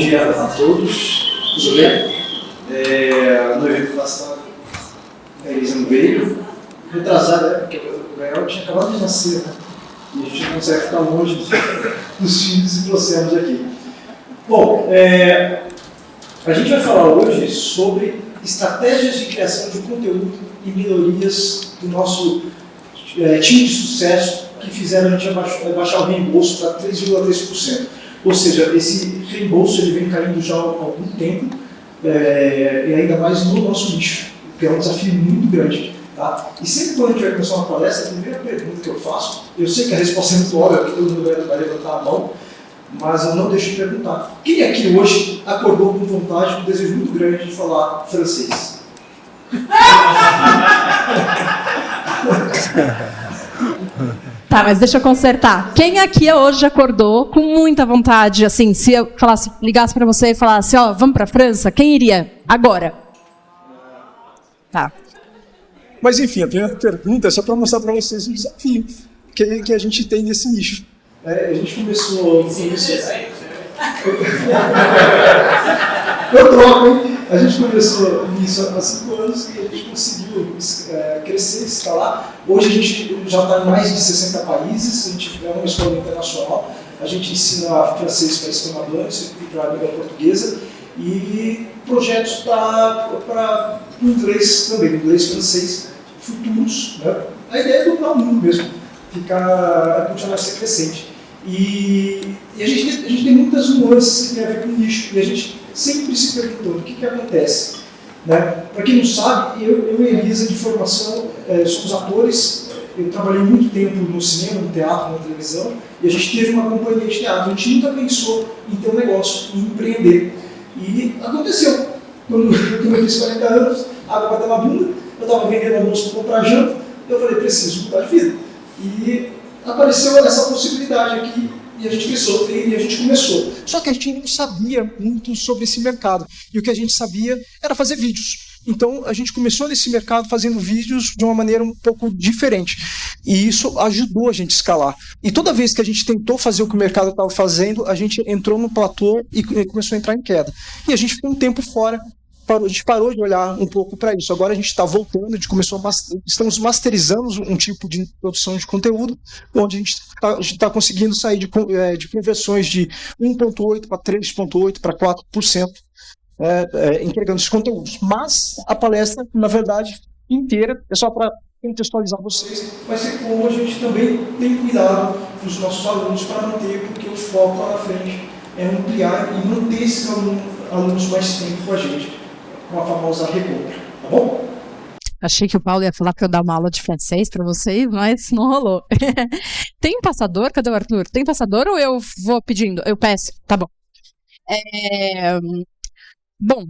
dia a todos, tudo bem? No evento passado, a Elisa não veio, retrasada, porque o Gael tinha acabado de nascer, né? E a gente não consegue ficar longe dos filhos e trouxemos aqui. Bom, a gente vai falar hoje sobre estratégias de criação de conteúdo e melhorias do nosso time de sucesso que fizeram a gente abaixar o reembolso para 3,3%. Ou seja, esse reembolso ele vem caindo já há algum tempo, e ainda mais no nosso nicho, que é um desafio muito grande. Tá? E sempre quando a gente vai começar uma palestra, a primeira pergunta que eu faço, eu sei que a resposta é muito óbvia, porque todo mundo vai levantar a mão, mas eu não deixo de perguntar. Quem aqui hoje acordou com vontade, com um desejo muito grande de falar francês? Tá, mas deixa eu consertar. Quem aqui hoje acordou com muita vontade, assim, se eu ligasse para você e falasse, ó, vamos para a França, quem iria agora? Tá. Mas, enfim, a primeira pergunta é só para mostrar para vocês o desafio que a gente tem nesse nicho. A gente começou com isso. Eu troco, hein? A gente começou nisso há 5 anos e a gente conseguiu crescer, escalar. Hoje a gente já está em mais de 60 países, a gente é uma escola internacional, a gente ensina francês para espanhóis e para a língua portuguesa e projetos para inglês também, inglês e francês futuros. Né? A ideia é dobrar o mundo mesmo, continuar a ser crescente. E a gente tem muitas nuances que tem a ver com o nicho, e a gente sempre se perguntando o que acontece. Né? Para quem não sabe, eu e a Elisa, de formação, somos atores. Eu trabalhei muito tempo no cinema, no teatro, na televisão, e a gente teve uma companhia de teatro. A gente nunca pensou em ter um negócio, em empreender. E aconteceu. Quando eu fiz 40 anos, a água bateu na bunda, eu estava vendendo almoço para comprar janta, eu falei, preciso mudar de vida. E apareceu essa possibilidade aqui, e a gente pensou, e a gente começou. Só que a gente não sabia muito sobre esse mercado. E o que a gente sabia era fazer vídeos. Então, a gente começou nesse mercado fazendo vídeos de uma maneira um pouco diferente. E isso ajudou a gente a escalar. E toda vez que a gente tentou fazer o que o mercado estava fazendo, a gente entrou no platô e começou a entrar em queda. E a gente ficou um tempo fora. A gente parou de olhar um pouco para isso. Agora a gente está voltando, a gente estamos masterizando um tipo de produção de conteúdo, onde a gente está conseguindo sair de conversões de 1,8% para 3,8% para 4%, entregando esses conteúdos. Mas a palestra, na verdade, inteira, é só para contextualizar vocês. Vai ser como a gente também tem cuidado dos nossos alunos para manter, porque o foco lá na frente é ampliar e manter esses alunos mais tempo com a gente, com a famosa recompra, tá bom? Achei que o Paulo ia falar para eu dar uma aula de francês para vocês, mas não rolou. Tem passador? Cadê o Arthur? Tem passador ou eu vou pedindo? Eu peço, tá bom. Bom,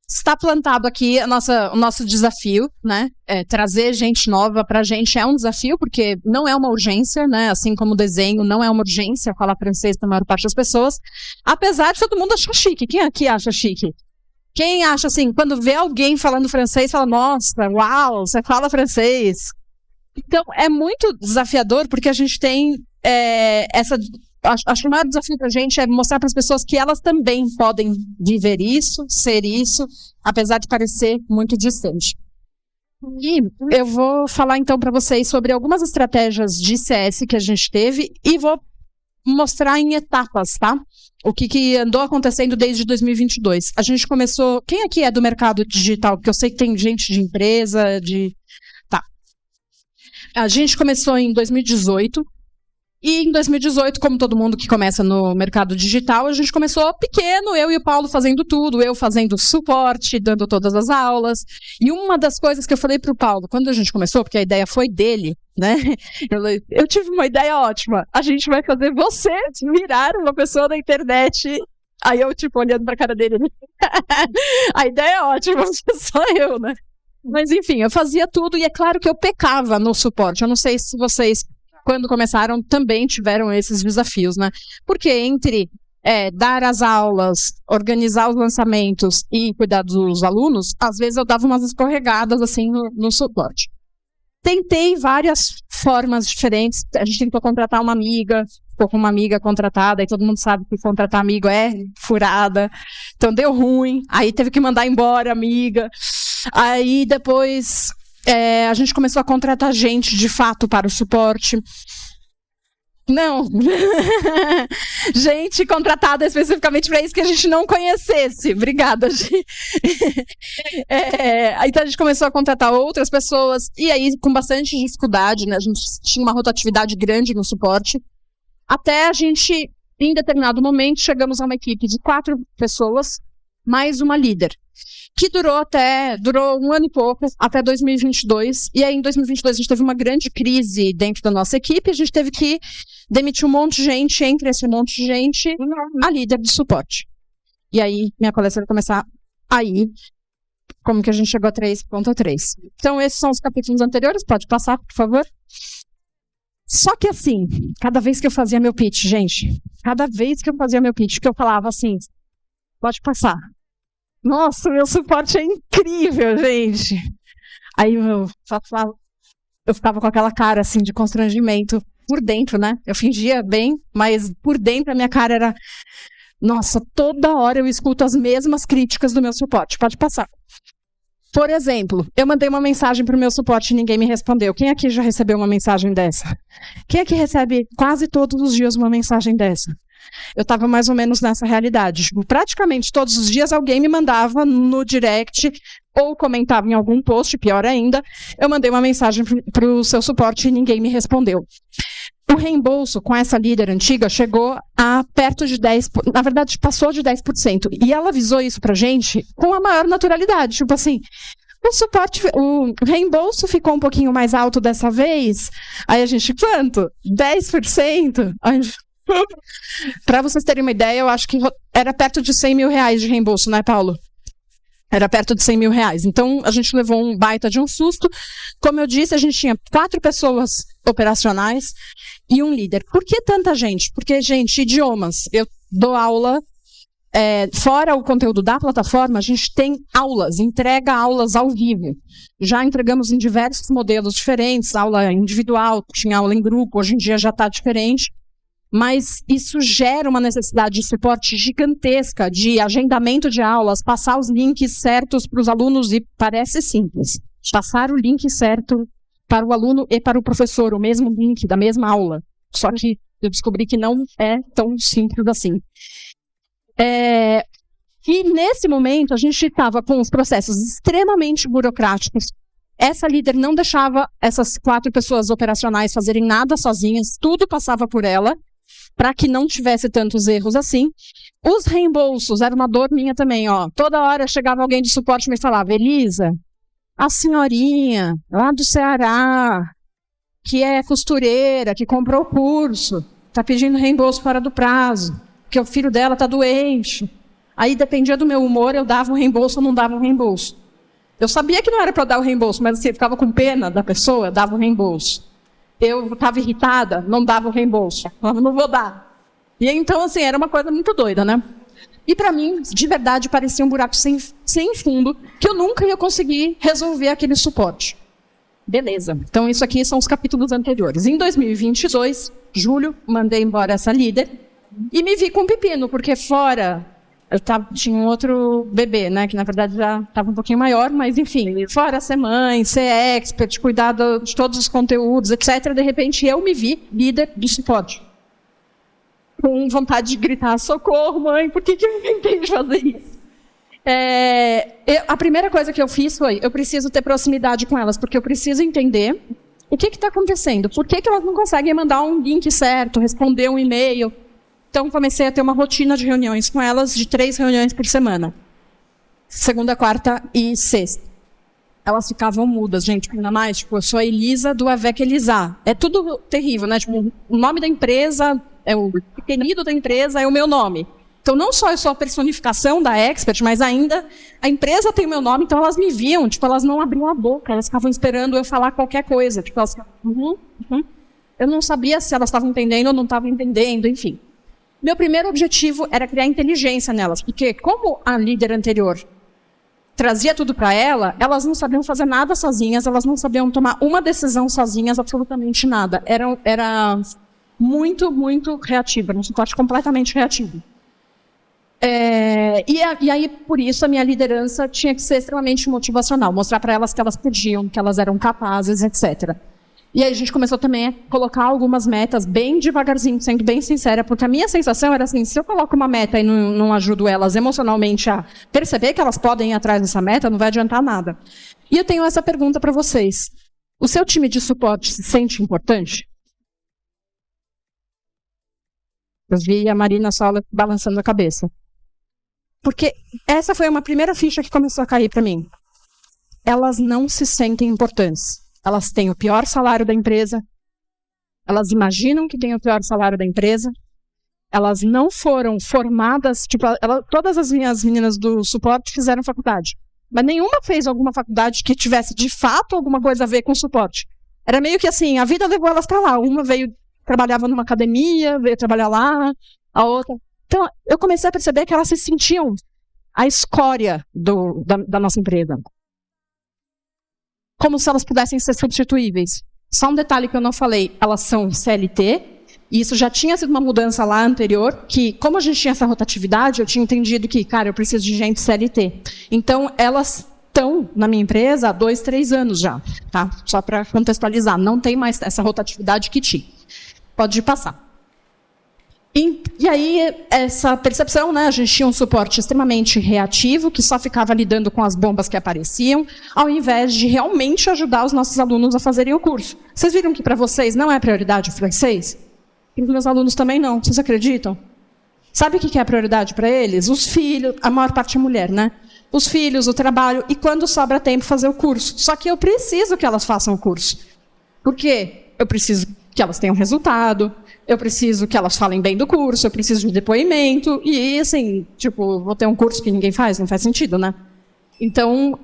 está plantado aqui o nosso desafio, né? Trazer gente nova para a gente é um desafio, porque não é uma urgência, né? Assim como o desenho não é uma urgência falar francês para a maior parte das pessoas, apesar de todo mundo achar chique. Quem aqui acha chique? Quem acha assim, quando vê alguém falando francês, fala, nossa, uau, você fala francês. Então, é muito desafiador, porque a gente tem acho que o maior desafio para a gente é mostrar para as pessoas que elas também podem viver isso, ser isso, apesar de parecer muito distante. E eu vou falar então para vocês sobre algumas estratégias de CS que a gente teve e vou mostrar em etapas, tá? O que andou acontecendo desde 2022. A gente começou... Quem aqui é do mercado digital? Porque eu sei que tem gente de empresa, Tá. A gente começou em 2018. E em 2018, como todo mundo que começa no mercado digital, a gente começou pequeno, eu e o Paulo fazendo tudo, eu fazendo suporte, dando todas as aulas. E uma das coisas que eu falei pro Paulo, quando a gente começou, porque a ideia foi dele, né? Eu tive uma ideia ótima. A gente vai fazer você virar uma pessoa da internet. Aí eu, olhando pra cara dele. A ideia é ótima, só eu, né? Mas enfim, eu fazia tudo e é claro que eu pecava no suporte. Eu não sei se vocês, quando começaram, também tiveram esses desafios, né? Porque entre dar as aulas, organizar os lançamentos e cuidar dos alunos, às vezes eu dava umas escorregadas assim no suporte. Tentei várias formas diferentes. A gente tentou contratar uma amiga, ficou com uma amiga contratada, e todo mundo sabe que contratar amigo é furada. Então deu ruim, aí teve que mandar embora a amiga. Aí depois a gente começou a contratar gente de fato para o suporte. Não, gente contratada especificamente para isso que a gente não conhecesse. Obrigada, gente. Então a gente começou a contratar outras pessoas, e aí com bastante dificuldade, né? A gente tinha uma rotatividade grande no suporte, até a gente, em determinado momento, chegamos a uma equipe de 4 pessoas, mais uma líder, que durou 1 ano e pouco, até 2022, e aí em 2022 a gente teve uma grande crise dentro da nossa equipe, a gente teve que demitir um monte de gente, entre esse monte de gente, a líder de suporte. E aí, minha palestra vai começar aí, como que a gente chegou a 3.3. Então, esses são os capítulos anteriores, pode passar, por favor. Só que assim, cada vez que eu fazia meu pitch, gente, que eu falava assim, pode passar. Nossa, meu suporte é incrível, gente. Aí eu ficava com aquela cara assim de constrangimento por dentro, né? Eu fingia bem, mas por dentro a minha cara era, nossa, toda hora eu escuto as mesmas críticas do meu suporte. Pode passar. Por exemplo, eu mandei uma mensagem para o meu suporte e ninguém me respondeu. Quem aqui já recebeu uma mensagem dessa? Quem aqui recebe quase todos os dias uma mensagem dessa? Eu estava mais ou menos nessa realidade. Tipo, praticamente todos os dias alguém me mandava no direct ou comentava em algum post, pior ainda, eu mandei uma mensagem para o seu suporte e ninguém me respondeu. O reembolso com essa líder antiga chegou a perto de 10%, na verdade passou de 10%, e ela avisou isso pra gente com a maior naturalidade, tipo assim, o reembolso ficou um pouquinho mais alto dessa vez, aí a gente, quanto? 10%? Para vocês terem uma ideia, eu acho que era perto de 100 mil reais de reembolso, né, Paulo? Era perto de 100 mil reais. Então, a gente levou um baita de um susto. Como eu disse, a gente tinha 4 pessoas operacionais e um líder. Por que tanta gente? Porque, gente, idiomas. Eu dou aula, fora o conteúdo da plataforma, a gente tem aulas, entrega aulas ao vivo. Já entregamos em diversos modelos diferentes, aula individual, tinha aula em grupo, hoje em dia já está diferente. Mas isso gera uma necessidade de suporte gigantesca, de agendamento de aulas, passar os links certos para os alunos, e parece simples. Passar o link certo para o aluno e para o professor, o mesmo link da mesma aula. Só que eu descobri que não é tão simples assim. E nesse momento a gente estava com os processos extremamente burocráticos. Essa líder não deixava essas 4 pessoas operacionais fazerem nada sozinhas, tudo passava por ela, para que não tivesse tantos erros assim. Os reembolsos, era uma dor minha também, ó. Toda hora chegava alguém de suporte e me falava, Elisa, a senhorinha lá do Ceará, que é costureira, que comprou o curso, está pedindo reembolso fora do prazo, porque o filho dela está doente. Aí dependia do meu humor, eu dava um reembolso ou não dava um reembolso. Eu sabia que não era para dar o reembolso, mas assim, eu ficava com pena da pessoa, eu dava o reembolso. Eu estava irritada, não dava o reembolso. Eu não vou dar. E então, assim, era uma coisa muito doida, né? E para mim, de verdade, parecia um buraco sem fundo, que eu nunca ia conseguir resolver aquele suporte. Beleza. Então, isso aqui são os capítulos anteriores. Em 2022, julho, mandei embora essa líder e me vi com um pepino, porque fora... tinha um outro bebê, né, que na verdade já estava um pouquinho maior, mas enfim, fora ser mãe, ser expert, cuidar de todos os conteúdos, etc., de repente eu me vi líder de suporte. Com vontade de gritar, socorro, mãe, por que eu inventei de fazer isso? A primeira coisa que eu fiz foi, eu preciso ter proximidade com elas, porque eu preciso entender o que está acontecendo, por que elas não conseguem mandar um link certo, responder um e-mail. Então, comecei a ter uma rotina de reuniões com elas, de 3 reuniões por semana. Segunda, quarta e sexta. Elas ficavam mudas, gente, ainda mais, tipo, eu sou a Elisa do Avec Elisa. É tudo terrível, né? Tipo, o nome da empresa, o pequenido da empresa é o meu nome. Então, não só eu sou a personificação da Expert, mas ainda a empresa tem o meu nome, então elas me viam, tipo, elas não abriam a boca, elas ficavam esperando eu falar qualquer coisa. Tipo, elas ficavam, Eu não sabia se elas estavam entendendo ou não estavam entendendo, enfim. Meu primeiro objetivo era criar inteligência nelas, porque como a líder anterior trazia tudo para elas não sabiam fazer nada sozinhas, elas não sabiam tomar uma decisão sozinhas, absolutamente nada. Era muito, muito reativa, um suporte completamente reativo. E aí, por isso, a minha liderança tinha que ser extremamente motivacional, mostrar para elas que elas podiam, que elas eram capazes, etc. E aí a gente começou também a colocar algumas metas bem devagarzinho, sendo bem sincera, porque a minha sensação era assim, se eu coloco uma meta e não ajudo elas emocionalmente a perceber que elas podem ir atrás dessa meta, não vai adiantar nada. E eu tenho essa pergunta para vocês. O seu time de suporte se sente importante? Eu vi a Marina só balançando a cabeça. Porque essa foi uma primeira ficha que começou a cair para mim. Elas não se sentem importantes. Elas têm o pior salário da empresa. Elas imaginam que têm o pior salário da empresa. Elas não foram formadas. Tipo, todas as minhas meninas do suporte fizeram faculdade. Mas nenhuma fez alguma faculdade que tivesse, de fato, alguma coisa a ver com suporte. Era meio que assim, a vida levou elas para lá. Uma trabalhava numa academia, veio trabalhar lá. A outra... Então, eu comecei a perceber que elas se sentiam a escória da nossa empresa. Como se elas pudessem ser substituíveis. Só um detalhe que eu não falei, elas são CLT, e isso já tinha sido uma mudança lá anterior, que como a gente tinha essa rotatividade, eu tinha entendido que, cara, eu preciso de gente CLT. Então, elas estão na minha empresa há 2, 3 anos já, tá? Só para contextualizar, não tem mais essa rotatividade que tinha. Pode passar. E aí, essa percepção, né, a gente tinha um suporte extremamente reativo, que só ficava lidando com as bombas que apareciam, ao invés de realmente ajudar os nossos alunos a fazerem o curso. Vocês viram que para vocês não é prioridade o francês? E para os meus alunos também não, vocês acreditam? Sabe o que é a prioridade para eles? Os filhos, a maior parte é mulher, né? Os filhos, o trabalho, e quando sobra tempo fazer o curso. Só que eu preciso que elas façam o curso. Por quê? Eu preciso que elas tenham resultado, eu preciso que elas falem bem do curso, eu preciso de depoimento, e assim, tipo, vou ter um curso que ninguém faz, não faz sentido, né? Então,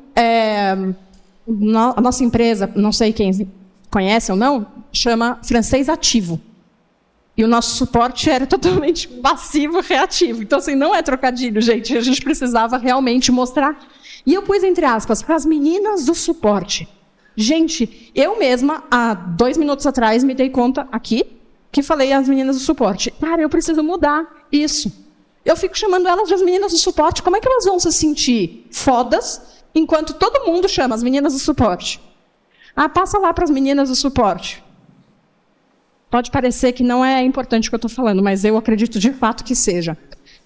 a nossa empresa, não sei quem conhece ou não, chama Francês Ativo. E o nosso suporte era totalmente passivo, reativo. Então, assim, não é trocadilho, gente, a gente precisava realmente mostrar. E eu pus, entre aspas, para as meninas do suporte. Gente, eu mesma, há 2 minutos atrás, me dei conta aqui, que falei às meninas do suporte, cara, eu preciso mudar isso. Eu fico chamando elas de as meninas do suporte, como é que elas vão se sentir fodas, enquanto todo mundo chama as meninas do suporte? Ah, passa lá para as meninas do suporte. Pode parecer que não é importante o que eu estou falando, mas eu acredito de fato que seja.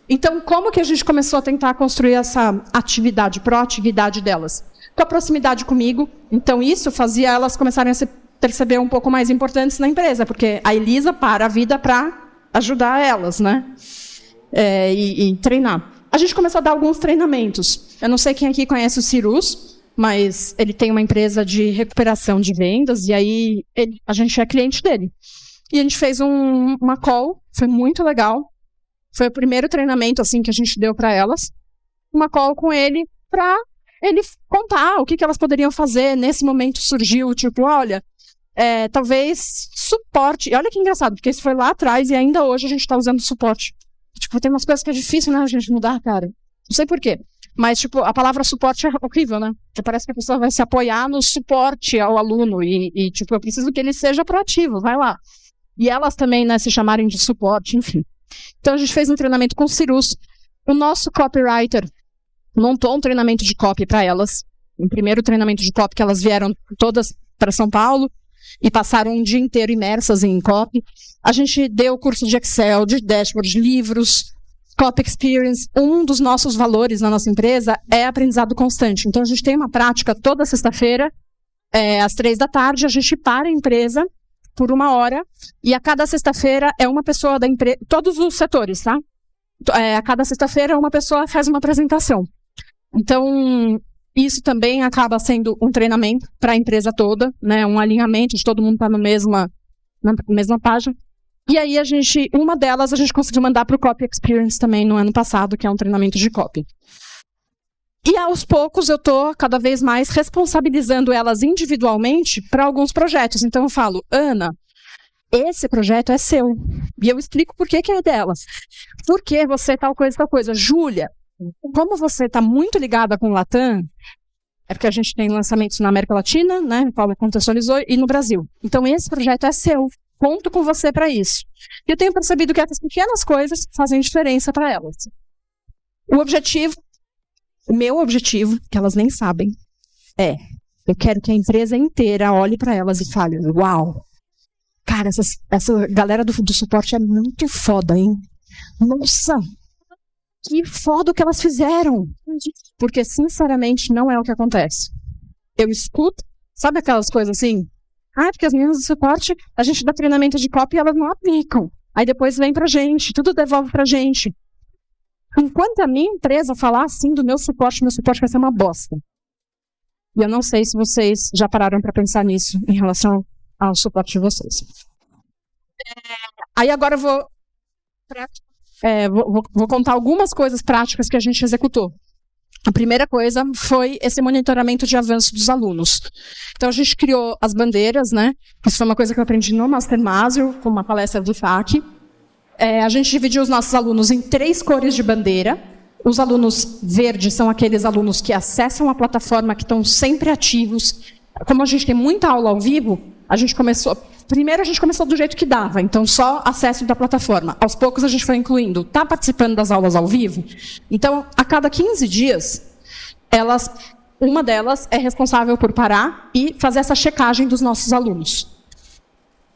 Então, como que a gente começou a tentar construir essa atividade, proatividade delas? Com a proximidade comigo, então isso fazia elas começarem a se perceber um pouco mais importantes na empresa, porque a Elisa para a vida para ajudar elas, né? E treinar. A gente começou a dar alguns treinamentos. Eu não sei quem aqui conhece o Cirus, mas ele tem uma empresa de recuperação de vendas, e aí a gente é cliente dele. E a gente fez uma call, foi muito legal. Foi o primeiro treinamento assim que a gente deu para elas. Uma call com ele para ele contar o que elas poderiam fazer. Nesse momento surgiu, tipo, olha, talvez suporte. E olha que engraçado, porque isso foi lá atrás e ainda hoje a gente está usando suporte. Tipo, tem umas coisas que é difícil, né, a gente mudar, cara. Não sei por quê. Mas, tipo, a palavra suporte é horrível, né? Porque parece que a pessoa vai se apoiar no suporte ao aluno. E tipo, eu preciso que ele seja proativo, vai lá. E elas também, né, se chamarem de suporte, enfim. Então, a gente fez um treinamento com o Cirus. O nosso copywriter montou um treinamento de copy para elas. O primeiro treinamento de copy que elas vieram todas para São Paulo e passaram um dia inteiro imersas em copy. A gente deu curso de Excel, de dashboard, de livros, copy experience. Um dos nossos valores na nossa empresa é aprendizado constante. Então, a gente tem uma prática toda sexta-feira, às 15h, a gente para a empresa por 1 hora, e a cada sexta-feira é uma pessoa da empresa, todos os setores, tá? A cada sexta-feira uma pessoa faz uma apresentação. Então, isso também acaba sendo um treinamento para a empresa toda, né? Um alinhamento de todo mundo estar na mesma página. E aí uma delas a gente conseguiu mandar para o Copy Experience também no ano passado, que é um treinamento de copy. E aos poucos eu estou cada vez mais responsabilizando elas individualmente para alguns projetos. Então eu falo, Ana, esse projeto é seu. E eu explico por que é delas. Por que você tal coisa, tal coisa. Júlia, como você está muito ligada com o Latam, é porque a gente tem lançamentos na América Latina, né? O Paulo contextualizou, e no Brasil. Então, esse projeto é seu. Conto com você para isso. E eu tenho percebido que essas pequenas coisas fazem diferença para elas. O meu objetivo, que elas nem sabem, eu quero que a empresa inteira olhe para elas e fale, uau, cara, essa galera do suporte é muito foda, hein? Nossa, que foda o que elas fizeram. Porque, sinceramente, não é o que acontece. Eu escuto, sabe aquelas coisas assim? Porque as meninas do suporte, a gente dá treinamento de copy e elas não aplicam. Aí depois vem pra gente, tudo devolve pra gente. Enquanto a minha empresa falar assim do meu suporte vai ser uma bosta. E eu não sei se vocês já pararam para pensar nisso em relação ao suporte de vocês. Aí agora eu vou contar algumas coisas práticas que a gente executou. A primeira coisa foi esse monitoramento de avanço dos alunos. Então a gente criou as bandeiras, né? Isso foi uma coisa que eu aprendi no Master Masio, com uma palestra do FAC. A gente dividiu os nossos alunos em 3 cores de bandeira. Os alunos verdes são aqueles alunos que acessam a plataforma, que estão sempre ativos. Como a gente tem muita aula ao vivo, primeiro a gente começou do jeito que dava, então só acesso da plataforma. Aos poucos a gente foi incluindo, está participando das aulas ao vivo? Então, a cada 15 dias, uma delas é responsável por parar e fazer essa checagem dos nossos alunos.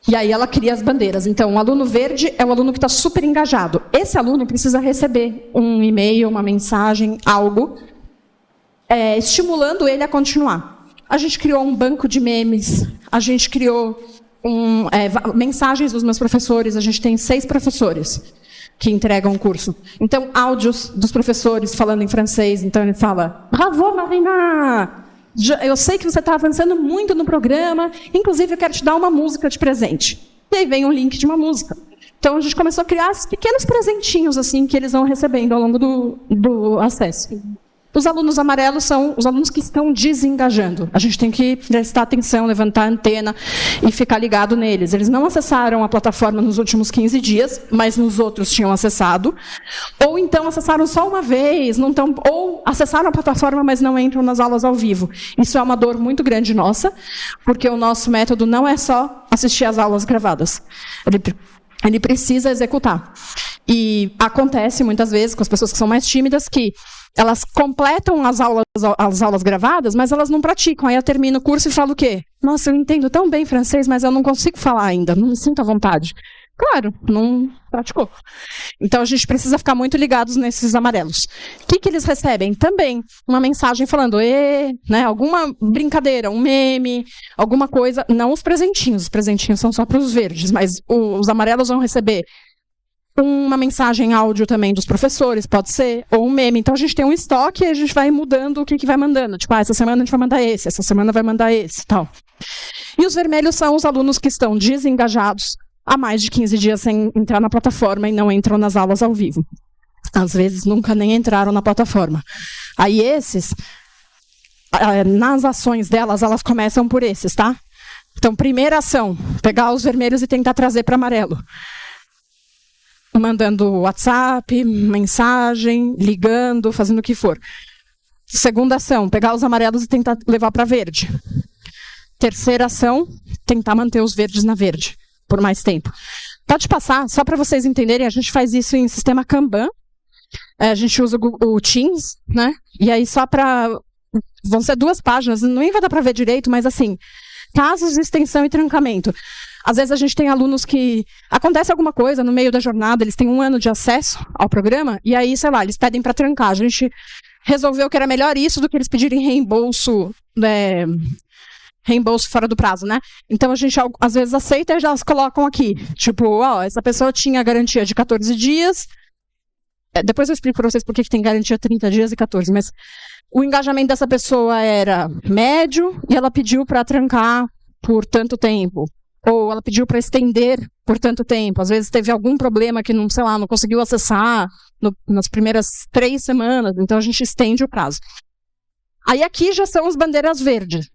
E aí ela cria as bandeiras. Então, o aluno verde é o aluno que está super engajado. Esse aluno precisa receber um e-mail, uma mensagem, algo, estimulando ele a continuar. A gente criou um banco de memes, a gente criou mensagens dos meus professores, a gente tem 6 professores que entregam o curso. Então, áudios dos professores falando em francês. Então, ele fala, bravo, Marina! Eu sei que você está avançando muito no programa, inclusive eu quero te dar uma música de presente. E aí vem um link de uma música. Então a gente começou a criar esses pequenos presentinhos assim que eles vão recebendo ao longo do acesso. Os alunos amarelos são os alunos que estão desengajando. A gente tem que prestar atenção, levantar a antena e ficar ligado neles. Eles não acessaram a plataforma nos últimos 15 dias, mas nos outros tinham acessado. Ou então acessaram só uma vez, ou acessaram a plataforma, mas não entram nas aulas ao vivo. Isso é uma dor muito grande nossa, porque o nosso método não é só assistir às aulas gravadas. Ele precisa executar. E acontece muitas vezes com as pessoas que são mais tímidas que elas completam as aulas gravadas, mas elas não praticam. Aí eu termino o curso e falo o quê? Nossa, eu entendo tão bem francês, mas eu não consigo falar ainda, não me sinto à vontade. Claro, não praticou. Então a gente precisa ficar muito ligados nesses amarelos. O que eles recebem? Também uma mensagem falando, né, alguma brincadeira, um meme, alguma coisa. Não os presentinhos são só para os verdes, mas os amarelos vão receber uma mensagem áudio também dos professores, pode ser, ou um meme. Então a gente tem um estoque e a gente vai mudando o que vai mandando. Tipo, essa semana a gente vai mandar esse, essa semana vai mandar esse e tal. E os vermelhos são os alunos que estão desengajados há mais de 15 dias sem entrar na plataforma e não entram nas aulas ao vivo. Às vezes nunca nem entraram na plataforma. Aí esses, nas ações delas, elas começam por esses, tá? Então, primeira ação, pegar os vermelhos e tentar trazer para amarelo. Mandando WhatsApp, mensagem, ligando, fazendo o que for. Segunda ação, pegar os amarelos e tentar levar para verde. Terceira ação, tentar manter os verdes na verde por mais tempo. Pode passar, só para vocês entenderem, a gente faz isso em sistema Kanban. A gente usa o Teams, né? E aí vão ser 2 páginas, nem vai dar para ver direito, mas assim, casos de extensão e trancamento. Às vezes a gente tem alunos que acontece alguma coisa no meio da jornada, eles têm 1 ano de acesso ao programa, e aí, sei lá, eles pedem para trancar. A gente resolveu que era melhor isso do que eles pedirem reembolso fora do prazo, né? Então a gente às vezes aceita e já as colocam aqui. Tipo, essa pessoa tinha garantia de 14 dias. Depois eu explico para vocês por que tem garantia 30 dias e 14, mas o engajamento dessa pessoa era médio e ela pediu para trancar por tanto tempo. Ou ela pediu para estender por tanto tempo. Às vezes teve algum problema que não conseguiu acessar nas primeiras 3 semanas. Então a gente estende o prazo. Aí aqui já são as bandeiras verdes.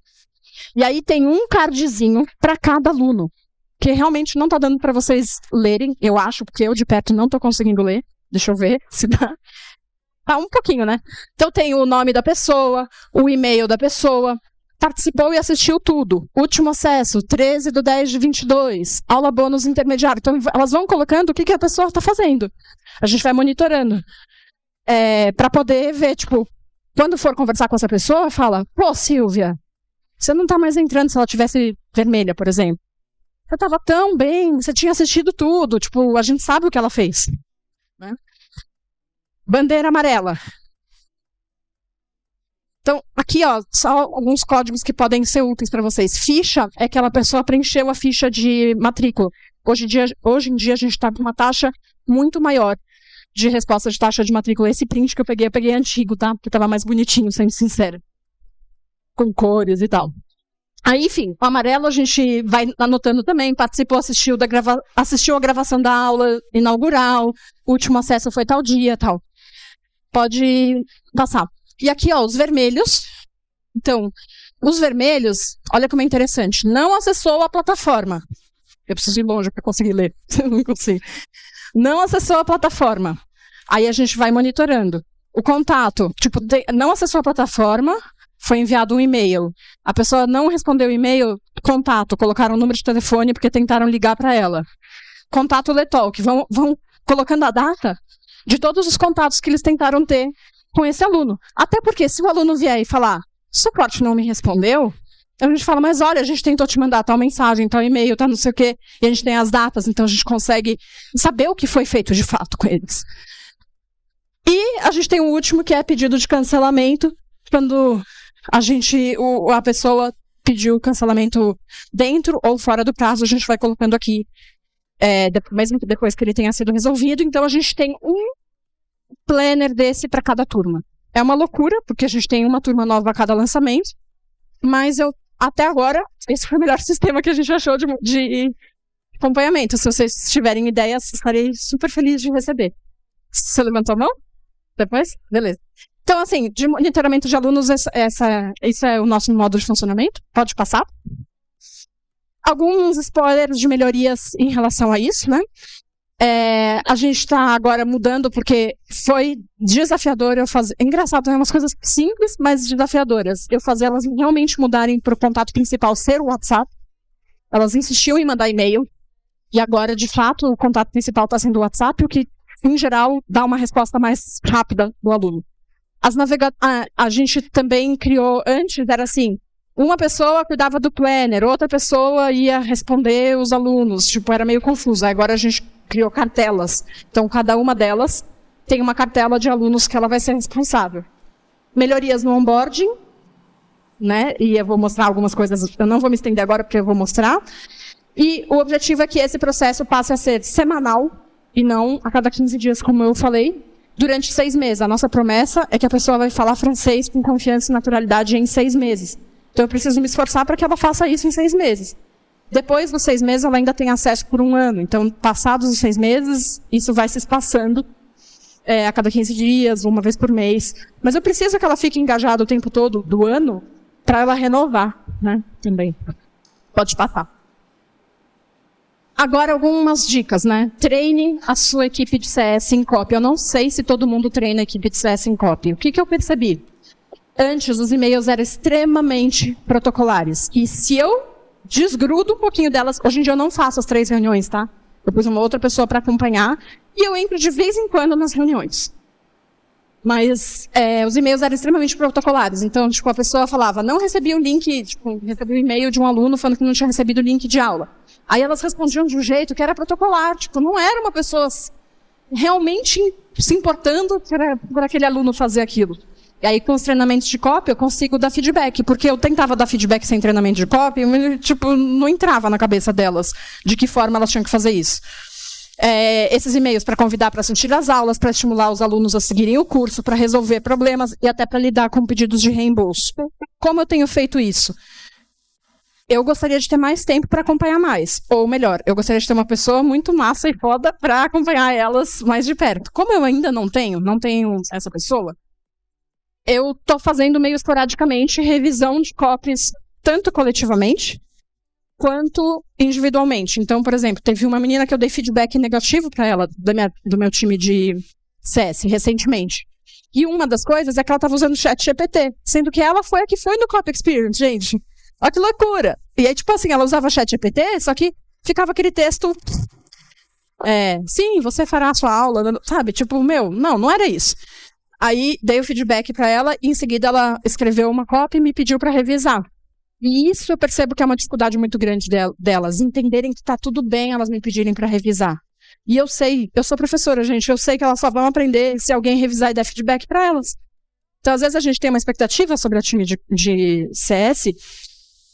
E aí tem um cardzinho para cada aluno. Que realmente não está dando para vocês lerem, eu acho, porque eu de perto não estou conseguindo ler. Deixa eu ver se dá. Um pouquinho, né? Então tem o nome da pessoa, o e-mail da pessoa, participou e assistiu tudo. Último acesso, 13/10/22, aula bônus intermediário. Então elas vão colocando o que a pessoa está fazendo. A gente vai monitorando. Para poder ver, tipo, quando for conversar com essa pessoa, fala, pô, Silvia, você não está mais entrando se ela tivesse vermelha, por exemplo. Você estava tão bem, você tinha assistido tudo, tipo, a gente sabe o que ela fez. Né? Bandeira amarela. Então, aqui, ó, só alguns códigos que podem ser úteis para vocês. Ficha é aquela pessoa preencheu a ficha de matrícula. Hoje em dia a gente está com uma taxa muito maior de resposta de taxa de matrícula. Esse print que eu peguei antigo, tá? Porque estava mais bonitinho, sendo sincera. Com cores e tal. Aí, enfim, o amarelo a gente vai anotando também, participou, assistiu a gravação da aula inaugural, o último acesso foi tal dia, tal. Pode passar. E aqui, ó, os vermelhos. Então, os vermelhos, olha como é interessante, não acessou a plataforma. Eu preciso ir longe para conseguir ler, não consigo. Não acessou a plataforma. Aí a gente vai monitorando. O contato, tipo, não acessou a plataforma, foi enviado um e-mail. A pessoa não respondeu o e-mail, contato, colocaram o número de telefone porque tentaram ligar para ela. Contato Letalk, vão colocando a data de todos os contatos que eles tentaram ter com esse aluno. Até porque se o aluno vier e falar, suporte não me respondeu, a gente fala, mas olha, a gente tentou te mandar tal mensagem, tal e-mail, tal não sei o quê, e a gente tem as datas, então a gente consegue saber o que foi feito de fato com eles. E a gente tem um último que é pedido de cancelamento, quando a pessoa pediu cancelamento dentro ou fora do prazo, a gente vai colocando aqui, mesmo depois que ele tenha sido resolvido. Então a gente tem um planner desse para cada turma. É uma loucura, porque a gente tem uma turma nova a cada lançamento, mas até agora, esse foi o melhor sistema que a gente achou de acompanhamento. Se vocês tiverem ideias, estarei super feliz de receber. Você levantou a mão? Depois? Beleza. Então, assim, de monitoramento de alunos, esse é o nosso modo de funcionamento. Pode passar. Alguns spoilers de melhorias em relação a isso, né? A gente está agora mudando porque foi desafiador eu fazer. É engraçado, é umas coisas simples, mas desafiadoras. Eu fazer elas realmente mudarem para o contato principal ser o WhatsApp. Elas insistiam em mandar e-mail. E agora, de fato, o contato principal está sendo o WhatsApp, o que, em geral, dá uma resposta mais rápida do aluno. A gente também criou, antes era assim, uma pessoa cuidava do planner, outra pessoa ia responder os alunos, tipo, era meio confuso. Agora a gente criou cartelas. Então, cada uma delas tem uma cartela de alunos que ela vai ser responsável. Melhorias no onboarding, né? E eu vou mostrar algumas coisas, eu não vou me estender agora porque eu vou mostrar. E o objetivo é que esse processo passe a ser semanal e não a cada 15 dias, como eu falei. Durante 6 meses. A nossa promessa é que a pessoa vai falar francês com confiança e naturalidade em 6 meses. Então, eu preciso me esforçar para que ela faça isso em 6 meses. Depois dos 6 meses, ela ainda tem acesso por 1 ano. Então, passados os 6 meses, isso vai se espaçando a cada 15 dias, uma vez por mês. Mas eu preciso que ela fique engajada o tempo todo do ano para ela renovar, né? Também. Pode passar. Agora, algumas dicas, né? Treine a sua equipe de CS em copy. Eu não sei se todo mundo treina a equipe de CS em copy. O que eu percebi? Antes, os e-mails eram extremamente protocolares. E se eu desgrudo um pouquinho delas, hoje em dia eu não faço as 3 reuniões, tá? Eu pus uma outra pessoa para acompanhar e eu entro de vez em quando nas reuniões. Mas os e-mails eram extremamente protocolares. Então, tipo, a pessoa falava, não recebi o link, tipo, recebi um e-mail de um aluno falando que não tinha recebido o link de aula. Aí elas respondiam de um jeito que era protocolar, tipo, não era uma pessoa realmente se importando por aquele aluno fazer aquilo. E aí, com os treinamentos de copy, eu consigo dar feedback, porque eu tentava dar feedback sem treinamento de copy, tipo, não entrava na cabeça delas de que forma elas tinham que fazer isso. Esses e-mails para convidar para assistir às aulas, para estimular os alunos a seguirem o curso, para resolver problemas e até para lidar com pedidos de reembolso. Como eu tenho feito isso? Eu gostaria de ter mais tempo para acompanhar mais. Ou melhor, eu gostaria de ter uma pessoa muito massa e foda para acompanhar elas mais de perto. Como eu ainda não tenho essa pessoa, eu estou fazendo meio esporadicamente revisão de copies, tanto coletivamente quanto individualmente. Então, por exemplo, teve uma menina que eu dei feedback negativo para ela, do meu time de CS, recentemente. E uma das coisas é que ela estava usando o chat GPT, sendo que ela foi a que foi no Copy Experience, gente. Olha que loucura. E aí, tipo assim, ela usava chat GPT, só que ficava aquele texto... sim, você fará a sua aula, sabe? Tipo, não era isso. Aí, dei o feedback para ela e, em seguida, ela escreveu uma copy e me pediu para revisar. E isso eu percebo que é uma dificuldade muito grande delas, entenderem que tá tudo bem elas me pedirem para revisar. E eu sou professora, gente, eu sei que elas só vão aprender se alguém revisar e der feedback para elas. Então, às vezes, a gente tem uma expectativa sobre a time de CS,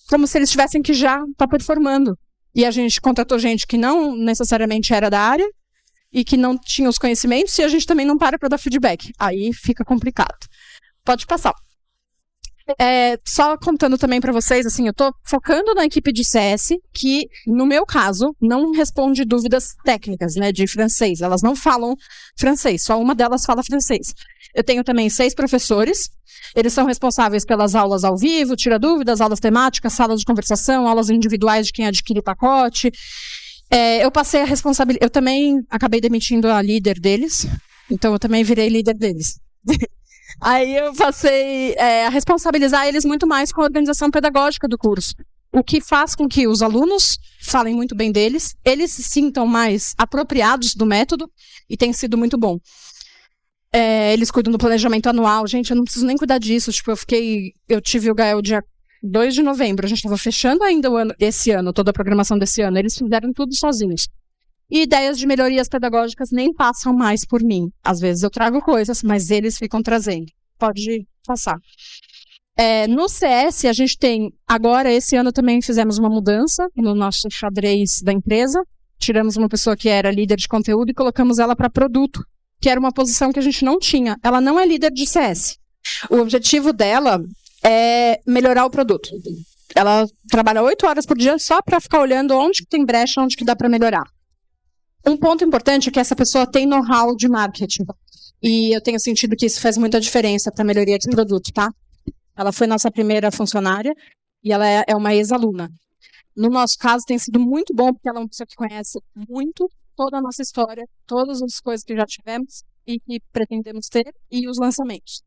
como se eles tivessem que já estar performando. E a gente contratou gente que não necessariamente era da área e que não tinha os conhecimentos, e a gente também não para dar feedback. Aí fica complicado. Pode passar. Só contando também para vocês, assim, eu estou focando na equipe de CS, que, no meu caso, não responde dúvidas técnicas, né, de francês. Elas não falam francês, só uma delas fala francês. Eu tenho também 6 professores, eles são responsáveis pelas aulas ao vivo, tira dúvidas, aulas temáticas, salas de conversação, aulas individuais de quem adquire pacote. Eu passei a responsabilidade, eu também acabei demitindo a líder deles, então eu também virei líder deles. Aí eu passei a responsabilizar eles muito mais com a organização pedagógica do curso. O que faz com que os alunos falem muito bem deles, eles se sintam mais apropriados do método, e tem sido muito bom. Eles cuidam do planejamento anual. Gente, eu não preciso nem cuidar disso. Tipo, eu tive o Gael dia 2 de novembro, a gente estava fechando ainda esse ano, toda a programação desse ano. Eles fizeram tudo sozinhos. E ideias de melhorias pedagógicas nem passam mais por mim. Às vezes eu trago coisas, mas eles ficam trazendo. Pode passar. No CS, a gente tem... Agora, esse ano também fizemos uma mudança no nosso xadrez da empresa. Tiramos uma pessoa que era líder de conteúdo e colocamos ela para produto, que era uma posição que a gente não tinha. Ela não é líder de CS. O objetivo dela é melhorar o produto. Ela trabalha 8 horas por dia só para ficar olhando onde que tem brecha, onde que dá para melhorar. Um ponto importante é que essa pessoa tem know-how de marketing. E eu tenho sentido que isso faz muita diferença para a melhoria de produto, tá? Ela foi nossa primeira funcionária e ela é uma ex-aluna. No nosso caso, tem sido muito bom, porque ela é uma pessoa que conhece muito toda a nossa história, todas as coisas que já tivemos e que pretendemos ter, e os lançamentos.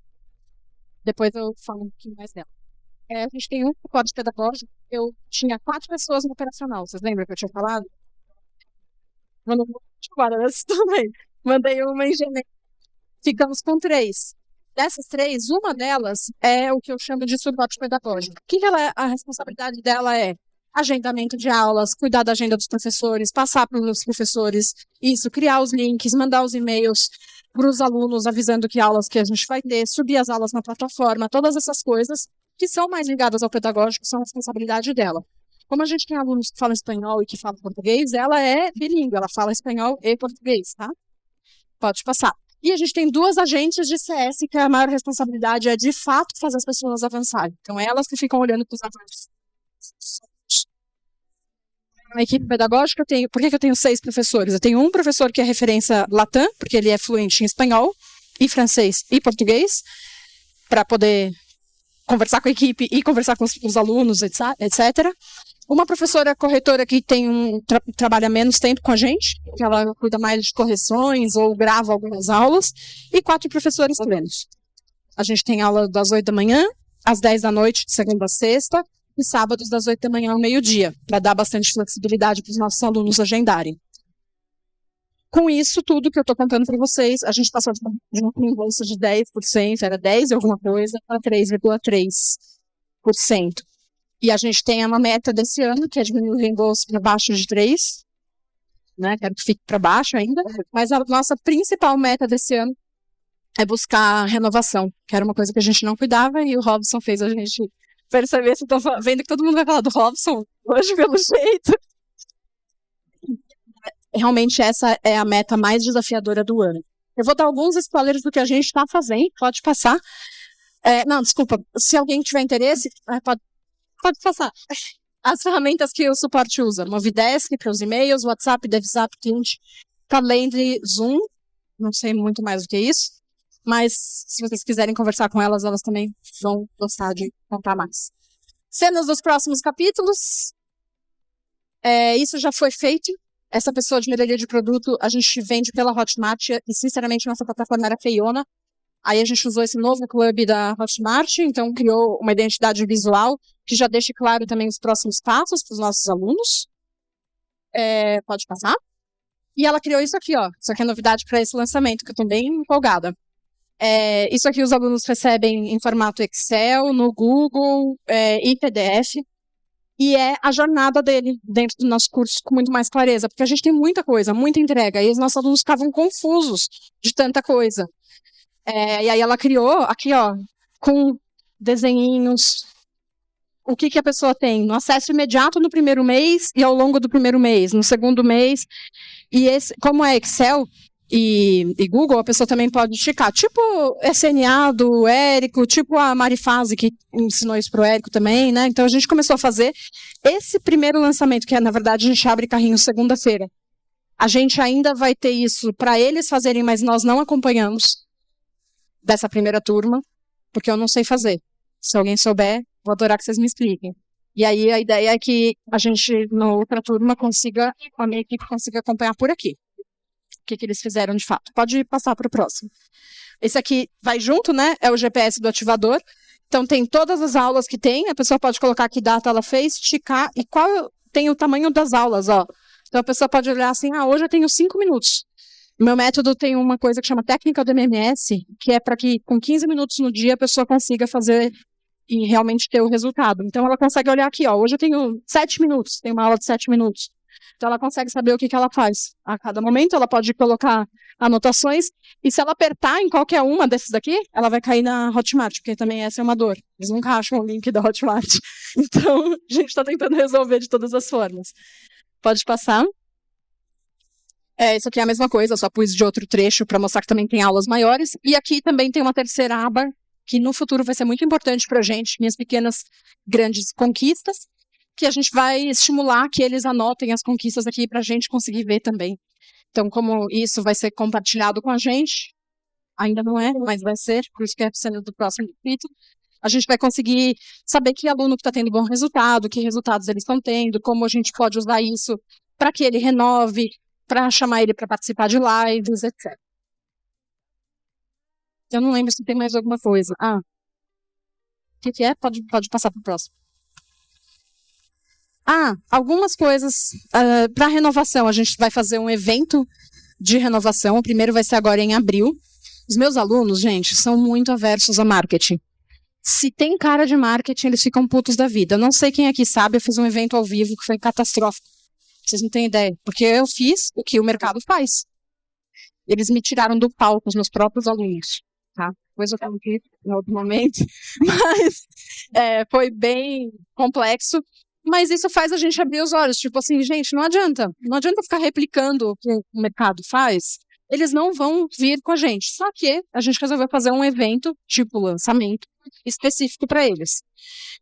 Depois eu falo um pouquinho mais dela. A gente tem um pacote pedagógico. Eu tinha 4 pessoas no operacional. Vocês lembram que eu tinha falado? Mandei uma engenheira. Ficamos com 3. Dessas 3, uma delas é o que eu chamo de suporte pedagógico. O que a responsabilidade dela é? Agendamento de aulas, cuidar da agenda dos professores, passar para os professores, criar os links, mandar os e-mails para os alunos avisando que aulas que a gente vai ter, subir as aulas na plataforma, todas essas coisas que são mais ligadas ao pedagógico são responsabilidade dela. Como a gente tem alunos que falam espanhol e que falam português, ela é bilíngue, ela fala espanhol e português, tá? Pode passar. E a gente tem 2 agentes de CS, que a maior responsabilidade é, de fato, fazer as pessoas avançarem. Então, elas que ficam olhando para os avanços. Na equipe pedagógica, por que eu tenho 6 professores? Eu tenho um professor que é referência Latam, porque ele é fluente em espanhol, e francês e português, para poder conversar com a equipe e conversar com os alunos, etc. Uma professora corretora que trabalha menos tempo com a gente, que ela cuida mais de correções ou grava algumas aulas, e 4 professores plenos. A gente tem aula das 8 da manhã, às 10 da noite, de segunda a sexta, e sábados das 8 da manhã ao meio-dia, para dar bastante flexibilidade para os nossos alunos agendarem. Com isso, tudo que eu estou contando para vocês, a gente passou de uma reembolso de 10%, era 10 e alguma coisa, para 3,3%. E a gente tem uma meta desse ano, que é diminuir o reembolso para baixo de 3%, né? Quero que fique para baixo ainda, mas a nossa principal meta desse ano é buscar renovação, que era uma coisa que a gente não cuidava, e o Robson fez a gente perceber. Se estou vendo que todo mundo vai falar do Robson hoje, pelo jeito. Realmente essa é a meta mais desafiadora do ano. Eu vou dar alguns spoilers do que a gente está fazendo, pode passar. Não, desculpa, se alguém tiver interesse, pode passar. As ferramentas que o suporte usa: Movidesk para os e-mails, WhatsApp, DevZap, Teams, Calendly, Zoom. Não sei muito mais do que isso, mas se vocês quiserem conversar com elas, elas também vão gostar de contar mais. Cenas dos próximos capítulos. Isso já foi feito. Essa pessoa de melhoria de produto, a gente vende pela Hotmart, e sinceramente nossa plataforma era feiona. Aí a gente usou esse novo clube da Hotmart, então criou uma identidade visual que já deixe claro também os próximos passos para os nossos alunos. Pode passar. E ela criou isso aqui, ó. Isso aqui é novidade para esse lançamento, que eu estou bem empolgada. Isso aqui os alunos recebem em formato Excel, no Google e PDF. E é a jornada dele dentro do nosso curso com muito mais clareza, porque a gente tem muita coisa, muita entrega, e os nossos alunos ficavam confusos de tanta coisa. E aí ela criou aqui, ó, com desenhinhos, o que a pessoa tem no acesso imediato no primeiro mês e ao longo do primeiro mês, no segundo mês. E como é Excel e Google, a pessoa também pode esticar, tipo SNA do Érico, tipo a Marifase, que ensinou isso para o Érico também, né? Então a gente começou a fazer esse primeiro lançamento, que na verdade a gente abre carrinho segunda-feira. A gente ainda vai ter isso para eles fazerem, mas nós não acompanhamos dessa primeira turma, porque eu não sei fazer. Se alguém souber, vou adorar que vocês me expliquem. E aí a ideia é que a gente, na outra turma, a minha equipe consiga acompanhar por aqui. O que eles fizeram de fato. Pode passar para o próximo. Esse aqui vai junto, né? É o GPS do ativador. Então tem todas as aulas que tem. A pessoa pode colocar que data ela fez, esticar e qual tem o tamanho das aulas, ó. Então a pessoa pode olhar assim, hoje eu tenho 5 minutos. O meu método tem uma coisa que chama técnica do MMS, que é para que com 15 minutos no dia a pessoa consiga fazer e realmente ter o resultado. Então ela consegue olhar aqui, ó. Hoje eu tenho 7 minutos, tem uma aula de 7 minutos. Então ela consegue saber o que ela faz. A cada momento ela pode colocar anotações, e se ela apertar em qualquer uma desses daqui, ela vai cair na Hotmart, porque também essa é uma dor. Eles nunca acham o link da Hotmart. Então a gente está tentando resolver de todas as formas. Pode passar. Isso aqui é a mesma coisa, só pus de outro trecho para mostrar que também tem aulas maiores. E aqui também tem uma terceira aba, que no futuro vai ser muito importante para a gente, minhas pequenas grandes conquistas, que a gente vai estimular que eles anotem as conquistas aqui para a gente conseguir ver também. Então, como isso vai ser compartilhado com a gente, ainda não é, mas vai ser, por isso que é sendo do próximo capítulo, a gente vai conseguir saber que aluno que está tendo bom resultado, que resultados eles estão tendo, como a gente pode usar isso para que ele renove, para chamar ele para participar de lives, etc. Eu não lembro se tem mais alguma coisa. O que é? Pode passar para o próximo. Algumas coisas para renovação. A gente vai fazer um evento de renovação. O primeiro vai ser agora em abril. Os meus alunos, gente, são muito aversos a marketing. Se tem cara de marketing, eles ficam putos da vida. Eu não sei quem aqui sabe, eu fiz um evento ao vivo que foi catastrófico. Vocês não têm ideia. Porque eu fiz o que o mercado faz. Eles me tiraram do palco, os meus próprios alunos. Tá? Depois eu falo aqui em outro momento. Mas foi bem complexo. Mas isso faz a gente abrir os olhos. Tipo assim, gente, não adianta ficar replicando o que o mercado faz. Eles não vão vir com a gente. Só que a gente resolveu fazer um evento, tipo lançamento, específico para eles.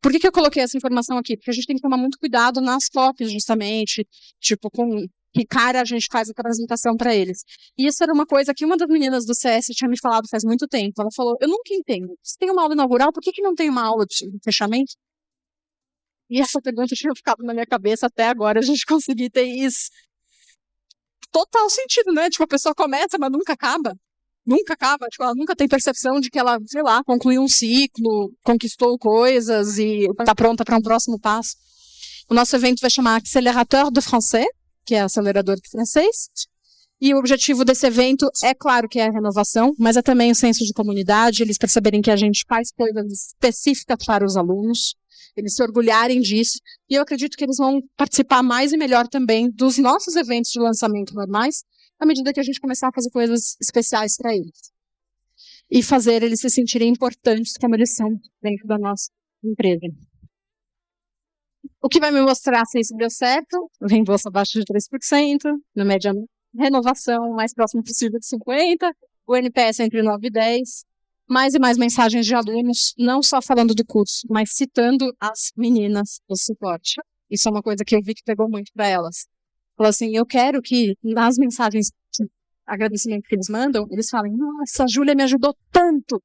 Por que eu coloquei essa informação aqui? Porque a gente tem que tomar muito cuidado nas copies, justamente. Tipo, com que cara a gente faz a apresentação para eles. E isso era uma coisa que uma das meninas do CS tinha me falado faz muito tempo. Ela falou, eu nunca entendo. Se tem uma aula inaugural, por que não tem uma aula de fechamento? E essa pergunta tinha ficado na minha cabeça até agora, a gente conseguir ter isso. Total sentido, né? Tipo, a pessoa começa, mas nunca acaba. Nunca acaba. Tipo, ela nunca tem percepção de que ela, sei lá, concluiu um ciclo, conquistou coisas e está pronta para um próximo passo. O nosso evento vai chamar Accélérateur de Français, que é acelerador de francês. E o objetivo desse evento é, claro, que é a renovação, mas é também o senso de comunidade, eles perceberem que a gente faz coisas específicas para os alunos, eles se orgulharem disso, e eu acredito que eles vão participar mais e melhor também dos nossos eventos de lançamento normais, à medida que a gente começar a fazer coisas especiais para eles. E fazer eles se sentirem importantes como eles são dentro da nossa empresa. O que vai me mostrar se isso deu certo? O reembolso abaixo de 3%, na média renovação mais próximo possível de 50%, o NPS entre 9 e 10%, mais e mais mensagens de alunos, não só falando do curso, mas citando as meninas do suporte. Isso é uma coisa que eu vi que pegou muito para elas. Falou assim, eu quero que nas mensagens de agradecimento que eles mandam, eles falem, nossa, a Júlia me ajudou tanto.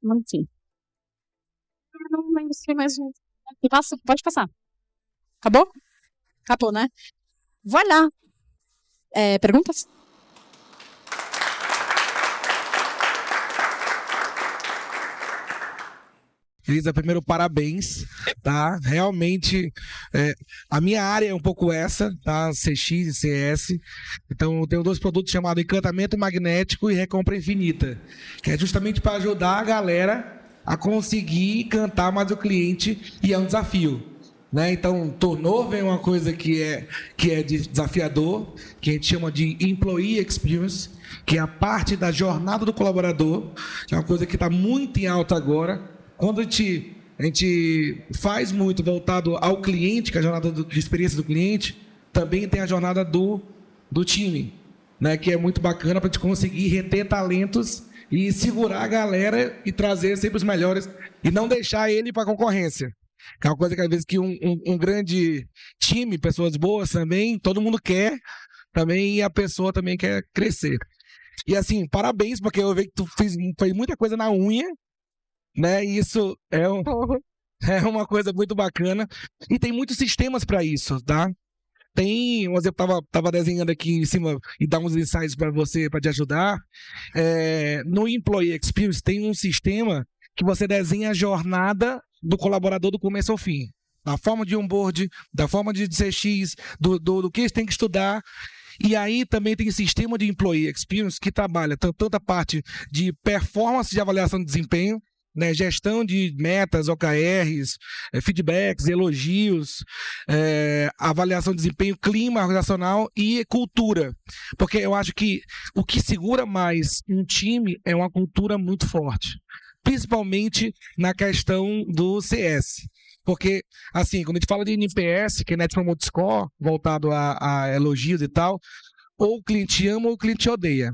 Enfim. Eu não lembro se tem mais um. Pode passar. Acabou? Acabou, né? Voilà. Perguntas? Elisa, primeiro, parabéns, tá? Realmente, a minha área é um pouco essa, tá? CX e CS. Então, eu tenho 2 produtos chamados Encantamento Magnético e Recompra Infinita, que é justamente para ajudar a galera a conseguir encantar mais o cliente, e é um desafio, né? Então, turnover é uma coisa que é desafiador, que a gente chama de Employee Experience, que é a parte da jornada do colaborador, que é uma coisa que está muito em alta agora. Quando a gente faz muito voltado ao cliente, que é a jornada de experiência do cliente, também tem a jornada do time, né? Que é muito bacana para a gente conseguir reter talentos e segurar a galera e trazer sempre os melhores e não deixar ele para a concorrência. Que é uma coisa que às vezes que um grande time, pessoas boas também, todo mundo quer também, e a pessoa também quer crescer. E assim, parabéns, porque eu vejo que tu fez muita coisa na unha, né? E isso é uma coisa muito bacana. E tem muitos sistemas para isso, tá? Tem, um exemplo, tava desenhando aqui em cima e dar uns insights para você, para te ajudar. No Employee Experience tem um sistema que você desenha a jornada do colaborador do começo ao fim. Da forma de onboard, da forma de CX, do que eles têm que estudar. E aí também tem sistema de Employee Experience que trabalha tanto a parte de performance de avaliação de desempenho, né, gestão de metas, OKRs, feedbacks, elogios, avaliação de desempenho, clima organizacional e cultura. Porque eu acho que o que segura mais um time é uma cultura muito forte, principalmente na questão do CS. Porque, assim, quando a gente fala de NPS, que é Net Promoter Score, voltado a elogios e tal, ou o cliente ama ou o cliente odeia.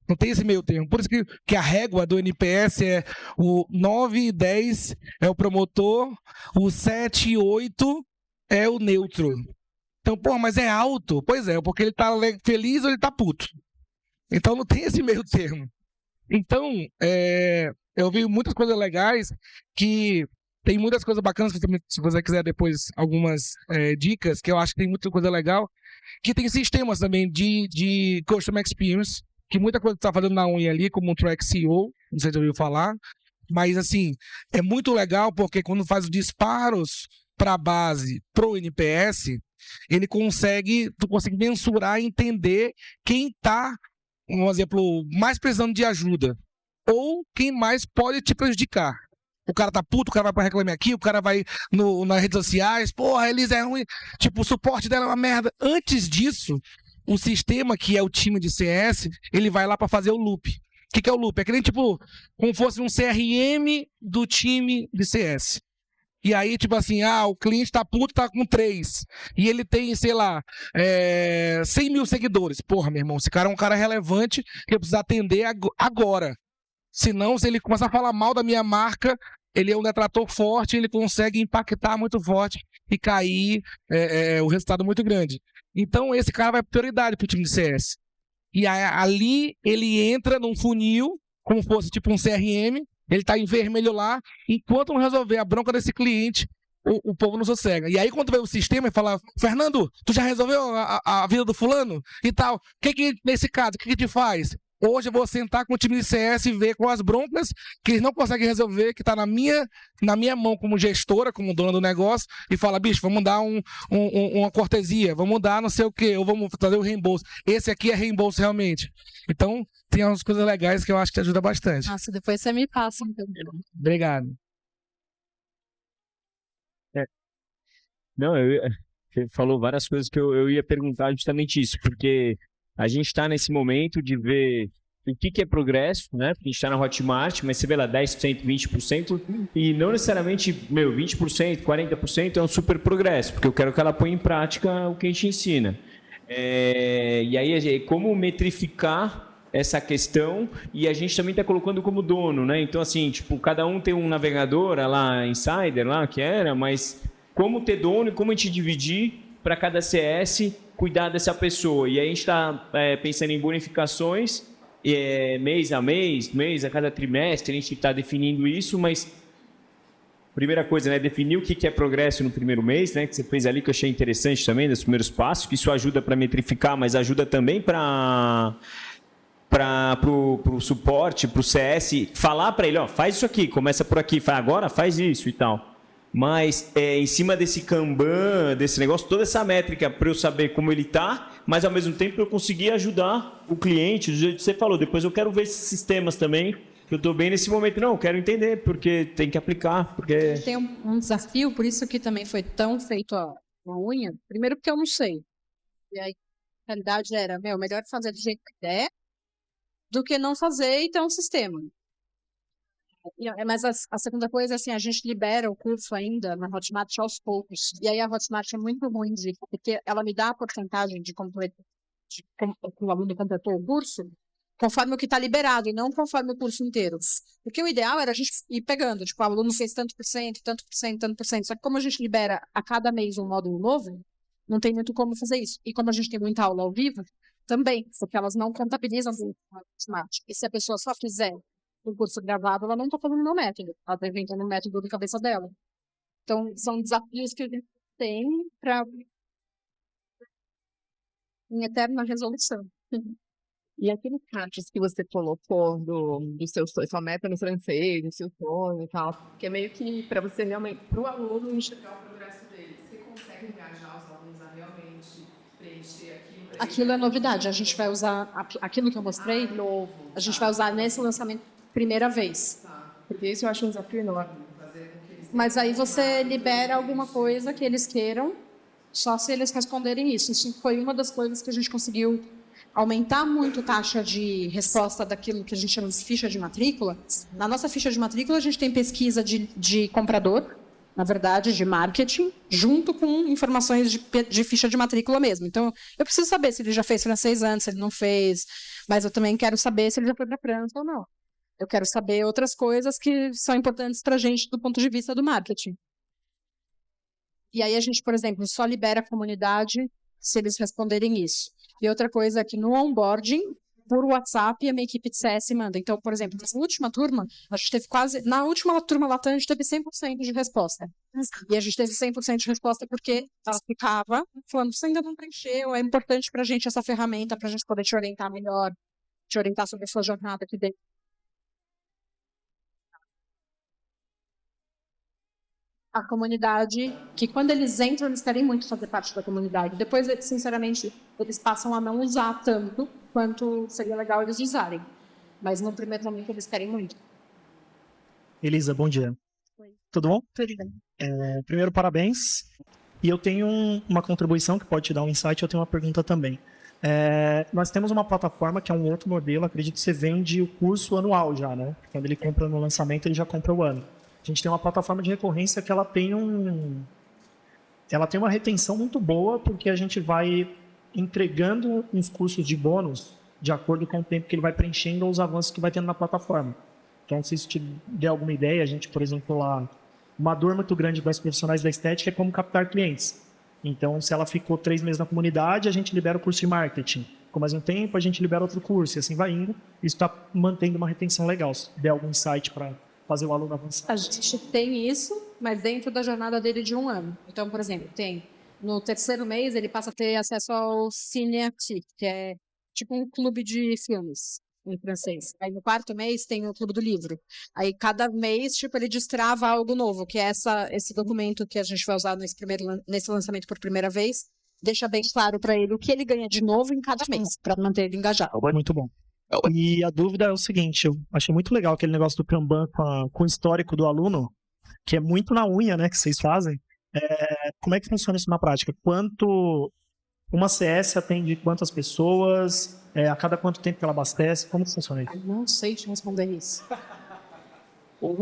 Não tem esse meio termo. Por isso que a régua do NPS é o 9 e 10 é o promotor, o 7 e 8 é o neutro. Então, mas é alto? Pois é, porque ele tá feliz ou ele tá puto. Então não tem esse meio termo. Então, eu vi muitas coisas legais, que tem muitas coisas bacanas, se você quiser depois algumas dicas, que eu acho que tem muita coisa legal, que tem sistemas também de Customer Experience, que muita coisa que você está fazendo na unha ali, como um Track CEO, não sei se já ouviu falar, mas assim, é muito legal porque quando faz os disparos para a base, para o NPS, tu consegue mensurar e entender quem está, um exemplo, mais precisando de ajuda, ou quem mais pode te prejudicar. O cara tá puto, o cara vai pra reclamar aqui, o cara vai nas redes sociais, porra, a Elisa é ruim, tipo, o suporte dela é uma merda. Antes disso, o sistema, que é o time de CS, ele vai lá para fazer o loop. O que é o loop? É que nem, tipo, como fosse um CRM do time de CS. E aí, tipo assim, o cliente tá puto, tá com 3. E ele tem, sei lá, 100 mil seguidores. Porra, meu irmão, esse cara é um cara relevante que eu preciso atender agora. Senão, se ele começar a falar mal da minha marca, ele é um detrator forte, ele consegue impactar muito forte e cair o resultado muito grande. Então, esse cara vai prioridade para o time de CS. E ali ele entra num funil, como fosse tipo um CRM, ele está em vermelho lá, enquanto não resolver a bronca desse cliente, o povo não sossega. E aí, quando vem o sistema e fala, Fernando, tu já resolveu a vida do fulano? E tal, nesse caso, o que te faz? Hoje eu vou sentar com o time de CS e ver com as broncas que eles não conseguem resolver, que está na minha mão como gestora, como dona do negócio, e fala, bicho, vamos dar uma cortesia, vamos dar não sei o quê, ou vamos fazer o reembolso. Esse aqui é reembolso realmente. Então, tem umas coisas legais que eu acho que ajuda bastante. Nossa, depois você me passa. Então. Obrigado. Não, você falou várias coisas que eu ia perguntar justamente isso, porque a gente está nesse momento de ver o que é progresso, né? Porque a gente está na Hotmart, mas você vê lá 10%, 20%, e não necessariamente, 20%, 40% é um super progresso, porque eu quero que ela ponha em prática o que a gente ensina. E aí, como metrificar essa questão, e a gente também está colocando como dono, né? Então, assim, tipo, cada um tem um navegador, lá, Insider, lá, que era, mas como ter dono e como a gente dividir para cada CS cuidar dessa pessoa. E aí a gente está pensando em bonificações, mês a mês a cada trimestre, a gente está definindo isso, mas primeira coisa, né, definir o que é progresso no primeiro mês, né, que você fez ali, que eu achei interessante também, dos primeiros passos, que isso ajuda para metrificar, mas ajuda também para pro suporte, pro CS, falar para ele, ó, faz isso aqui, começa por aqui, agora faz isso e tal. Mas em cima desse Kanban, desse negócio, toda essa métrica para eu saber como ele tá, mas ao mesmo tempo eu conseguir ajudar o cliente, do jeito que você falou. Depois eu quero ver esses sistemas também, que eu estou bem nesse momento. Não, eu quero entender, porque tem que aplicar. Porque... Tem um desafio, por isso que também foi tão feito a unha. Primeiro porque eu não sei. E aí a realidade era, melhor fazer do jeito que der, do que não fazer e ter um sistema. Mas a segunda coisa é assim, a gente libera o curso ainda na Hotmart aos poucos. E aí a Hotmart é muito ruim porque ela me dá a porcentagem de como o aluno completou o curso conforme o que está liberado e não conforme o curso inteiro. Porque o ideal era a gente ir pegando, tipo, o aluno fez tanto por cento, tanto por cento, tanto por cento. Só que como a gente libera a cada mês um módulo novo, não tem muito como fazer isso. E como a gente tem muita aula ao vivo, também, porque elas não contabilizam dentro da Hotmart. E se a pessoa só fizer o curso gravado, ela não está fazendo o meu método. Ela está inventando o método da cabeça dela. Então, são desafios que a gente tem para em eterna resolução. E aqueles casos que você colocou do seu sonho, sua meta no francês, do seu sonho e tal, que é meio que para você realmente, para o aluno enxergar o progresso dele, você consegue engajar os alunos a realmente preencher aquilo? Aquilo é novidade. A gente vai usar aquilo que eu mostrei, novo. A gente vai usar nesse lançamento primeira vez. Tá. Porque isso eu acho um desafio enorme. Mas aí você libera alguma coisa que eles queiram, só se eles responderem isso. Isso foi uma das coisas que a gente conseguiu aumentar muito a taxa de resposta daquilo que a gente chama de ficha de matrícula. Na nossa ficha de matrícula, a gente tem pesquisa de comprador, na verdade, de marketing, junto com informações de ficha de matrícula mesmo. Então, eu preciso saber se ele já fez francês antes, se ele não fez, mas eu também quero saber se ele já foi para a França ou não. Eu quero saber outras coisas que são importantes para a gente do ponto de vista do marketing. E aí a gente, por exemplo, só libera a comunidade se eles responderem isso. E outra coisa é que no onboarding, por WhatsApp, a minha equipe de CS manda. Então, por exemplo, na última turma, a gente teve na última turma Latam, a gente teve 100% de resposta. E a gente teve 100% de resposta porque ela ficava falando, você ainda não preencheu, é importante para a gente essa ferramenta, para a gente poder te orientar melhor, te orientar sobre a sua jornada aqui dentro. A comunidade, que quando eles entram, eles querem muito fazer parte da comunidade. Depois, sinceramente, eles passam a não usar tanto quanto seria legal eles usarem. Mas no primeiro momento, eles querem muito. Elisa, bom dia. Oi. Tudo bom? Tudo bem. Primeiro, parabéns. E eu tenho uma contribuição que pode te dar um insight, eu tenho uma pergunta também. Nós temos uma plataforma que é um outro modelo, acredito que você vende o curso anual já, né? Quando ele compra no lançamento, ele já compra o ano. A gente tem uma plataforma de recorrência que ela tem uma retenção muito boa, porque a gente vai entregando uns cursos de bônus de acordo com o tempo que ele vai preenchendo ou os avanços que vai tendo na plataforma. Então, se isso te der alguma ideia, a gente, por exemplo, lá, uma dor muito grande das profissionais da estética é como captar clientes. Então, se ela ficou 3 meses na comunidade, a gente libera o curso de marketing. Com mais um tempo, a gente libera outro curso, e assim vai indo. Isso está mantendo uma retenção legal. Se der algum insight para fazer o aluno avançar. A gente tem isso, mas dentro da jornada dele de 1 ano. Então, por exemplo, no terceiro mês, ele passa a ter acesso ao Cinétique, que é tipo um clube de filmes em francês. Aí no 4º mês tem o clube do livro. Aí cada mês, tipo, ele destrava algo novo, que é esse documento que a gente vai usar nesse lançamento por primeira vez, deixa bem claro para ele o que ele ganha de novo em cada mês, para manter ele engajado. Muito bom. E a dúvida é o seguinte, eu achei muito legal aquele negócio do Kanban com o histórico do aluno, que é muito na unha, né, que vocês fazem. Como é que funciona isso na prática? Quanto uma CS atende quantas pessoas? A cada quanto tempo que ela abastece? Como que funciona isso? Eu não sei te responder isso.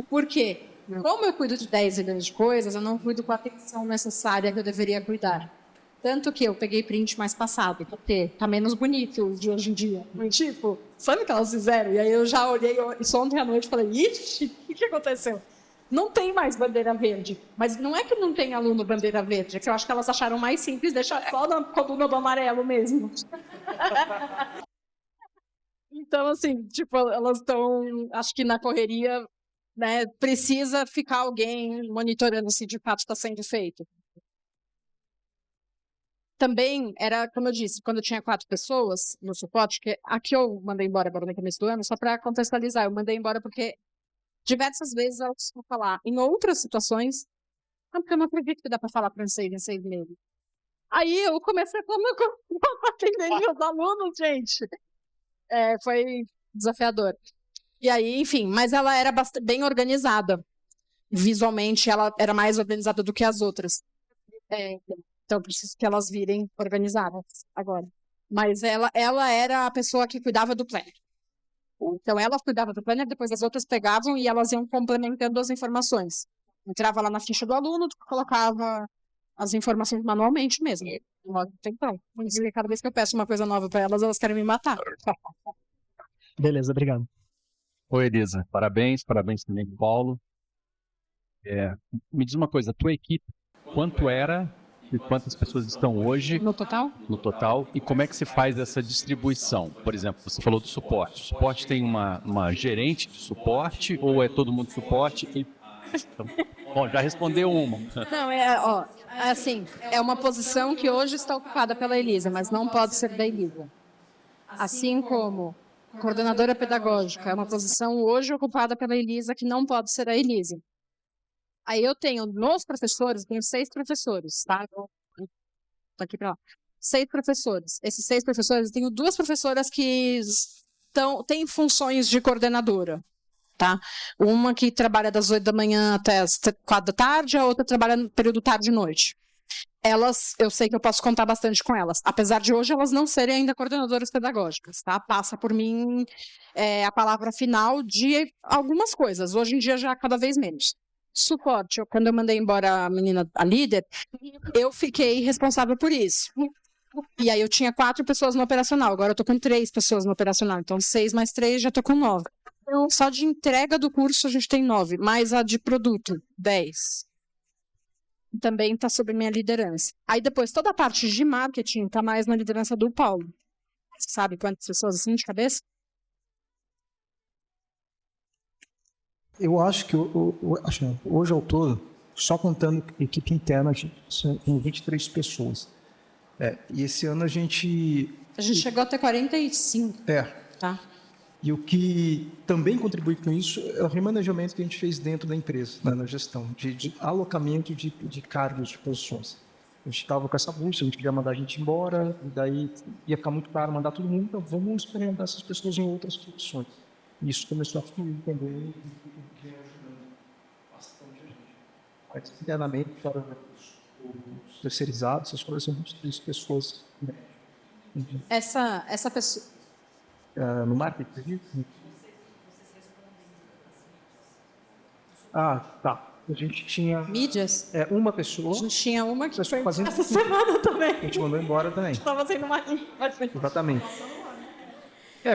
Por quê? Como eu cuido de 10 milhões de coisas, eu não cuido com a atenção necessária que eu deveria cuidar. Tanto que eu peguei print mais passado, porque tá menos bonito de hoje em dia. Tipo, sabe o que elas fizeram? E aí eu já olhei isso ontem à noite e falei, ixi, o que aconteceu? Não tem mais bandeira verde. Mas não é que não tem aluno bandeira verde, é que eu acho que elas acharam mais simples deixar só na coluna do amarelo mesmo. Então, assim, tipo, elas estão, acho que na correria, né, precisa ficar alguém monitorando se de fato está sendo feito. também era, como eu disse, quando eu tinha 4 pessoas no suporte, que aqui eu mandei embora agora no começo do ano, só para contextualizar, eu mandei embora porque diversas vezes eu costumo falar, em outras situações, porque eu não acredito que dá para falar francês em 6 meses. Aí eu comecei a falar, meu, como eu vou atender meus alunos, gente? Foi desafiador. E aí, enfim, mas ela era bem organizada. Visualmente, ela era mais organizada do que as outras. Então, preciso que elas virem organizadas agora. Mas ela era a pessoa que cuidava do planner. Então, ela cuidava do planner, depois as outras pegavam e elas iam complementando as informações. Entrava lá na ficha do aluno, colocava as informações manualmente mesmo. Então, cada vez que eu peço uma coisa nova para elas, elas querem me matar. Beleza, obrigado. Oi, Elisa. Parabéns também, Paulo. Me diz uma coisa, a tua equipe, quanto era e quantas pessoas estão hoje No total? no total, e como é que se faz essa distribuição? Por exemplo, você falou do suporte. O suporte tem uma gerente de suporte ou é todo mundo suporte? Então, bom, já respondeu uma. Não, assim, é uma posição que hoje está ocupada pela Elisa, mas não pode ser da Elisa. Assim como coordenadora pedagógica é uma posição hoje ocupada pela Elisa que não pode ser a Elisa. Aí eu tenho nos professores, tenho 6 professores, tá? Daqui para lá. 6 professores. Esses 6 professores, eu tenho 2 professoras que têm funções de coordenadora, tá? Uma que trabalha das 8 da manhã até as 4 da tarde, a outra trabalha no período tarde e noite. Elas, eu sei que eu posso contar bastante com elas, apesar de hoje elas não serem ainda coordenadoras pedagógicas, tá? Passa por mim a palavra final de algumas coisas, hoje em dia já cada vez menos. Suporte, quando eu mandei embora a menina, a líder, eu fiquei responsável por isso. E aí eu tinha 4 pessoas no operacional, agora eu tô com 3 pessoas no operacional, então 6 mais 3 já tô com 9. Então, só de entrega do curso a gente tem 9, mais a de produto, 10. Também está sob minha liderança. Aí depois, toda a parte de marketing está mais na liderança do Paulo. Você sabe quantas pessoas assim de cabeça? Eu acho que hoje ao todo, só contando equipe interna, são 23 pessoas. E esse ano a gente chegou até 45. Tá? E o que também contribui com isso é o remanejamento que a gente fez dentro da empresa, na gestão, de alocamento de cargos, de posições. A gente estava com essa busca, a gente queria mandar a gente embora, e daí ia ficar muito caro mandar todo mundo, então vamos experimentar essas pessoas em outras posições. E isso começou a fluir também, e vem ajudando bastante a gente. Mas, internamente, para os terceirizados, essas coisas são 23 pessoas. Né? Essa pessoa... No marketing? Tá. A gente tinha... Mídias? Uma pessoa. A gente tinha uma que foi fazendo essa semana também. A gente mandou embora também. Estava sendo uma... Exatamente.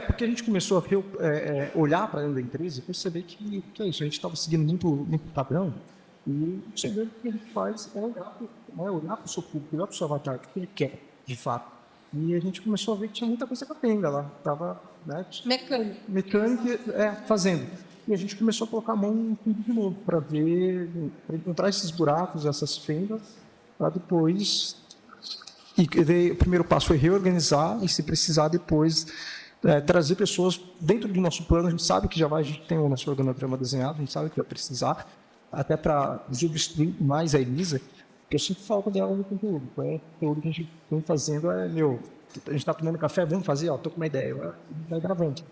Porque a gente começou a olhar para dentro da empresa e perceber que é isso. A gente estava seguindo muito padrão e percebendo que o que a gente faz é olhar para o seu público, olhar para o seu avatar, o que ele quer, de fato. E a gente começou a ver que tinha muita coisa capenga lá. Tava, né, mecânica, fazendo. E a gente começou a colocar a mão em tudo de novo, para encontrar esses buracos, essas fendas, para depois... o primeiro passo foi reorganizar e, se precisar, depois trazer pessoas dentro do nosso plano. A gente sabe que a gente tem o nosso organograma desenhado, a gente sabe que vai precisar, até para substituir mais a Elisa, porque eu sinto falta dela no conteúdo. O conteúdo que a gente vem fazendo a gente está tomando café, vamos fazer, estou com uma ideia, vai gravando.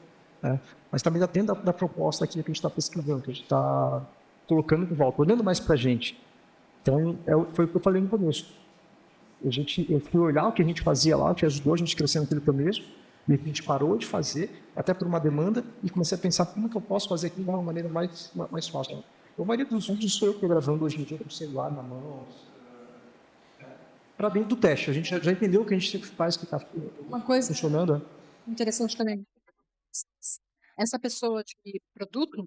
Mas também está dentro da proposta aqui que a gente está pesquisando, que a gente está colocando de volta, olhando mais para a gente. Então, foi o que eu falei no começo. Eu fui olhar o que a gente fazia lá, o que ajudou a gente a crescer naquele começo, e a gente parou de fazer, até por uma demanda, e comecei a pensar como que eu posso fazer aquilo de uma maneira mais fácil. A maioria dos vídeos sou eu que estou gravando hoje em dia com o celular na mão, para dentro do teste. A gente já entendeu o que a gente faz, que está funcionando. Interessante também. Essa pessoa de produto,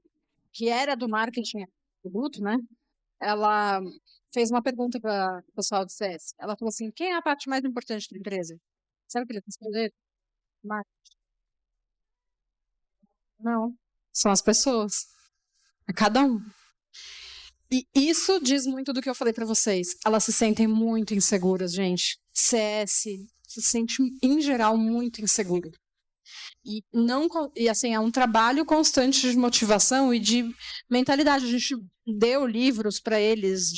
que era do marketing produto, né? Ela fez uma pergunta para o pessoal do CS. Ela falou assim: quem é a parte mais importante da empresa? Sabe o que ele respondeu? Marketing. Não. São as pessoas. É cada um. E isso diz muito do que eu falei para vocês. Elas se sentem muito inseguras, gente. CS se sente, em geral, muito inseguro. E assim, é um trabalho constante de motivação e de mentalidade. A gente deu livros para eles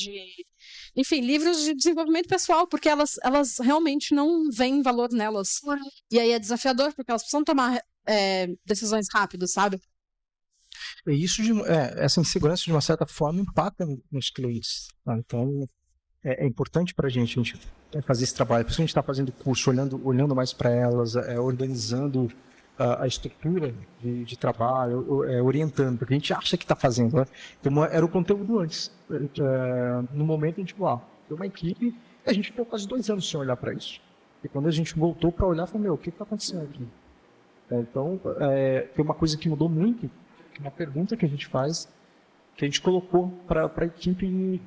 enfim, livros de desenvolvimento pessoal, porque elas realmente não veem valor nelas. E aí é desafiador, porque elas precisam tomar decisões rápidas, sabe? E isso, essa insegurança, de uma certa forma, impacta nos clientes. Tá? Então, é importante para a gente fazer esse trabalho. Por isso que a gente está fazendo curso, olhando mais para elas, organizando a estrutura de trabalho, orientando, porque a gente acha que está fazendo, né? Como era o conteúdo antes. No momento, a gente falou, tem uma equipe, e a gente ficou quase 2 anos sem olhar para isso. E quando a gente voltou para olhar, falou, o que está acontecendo aqui? Então, tem uma coisa que mudou muito, uma pergunta que a gente faz, que a gente colocou para a equipe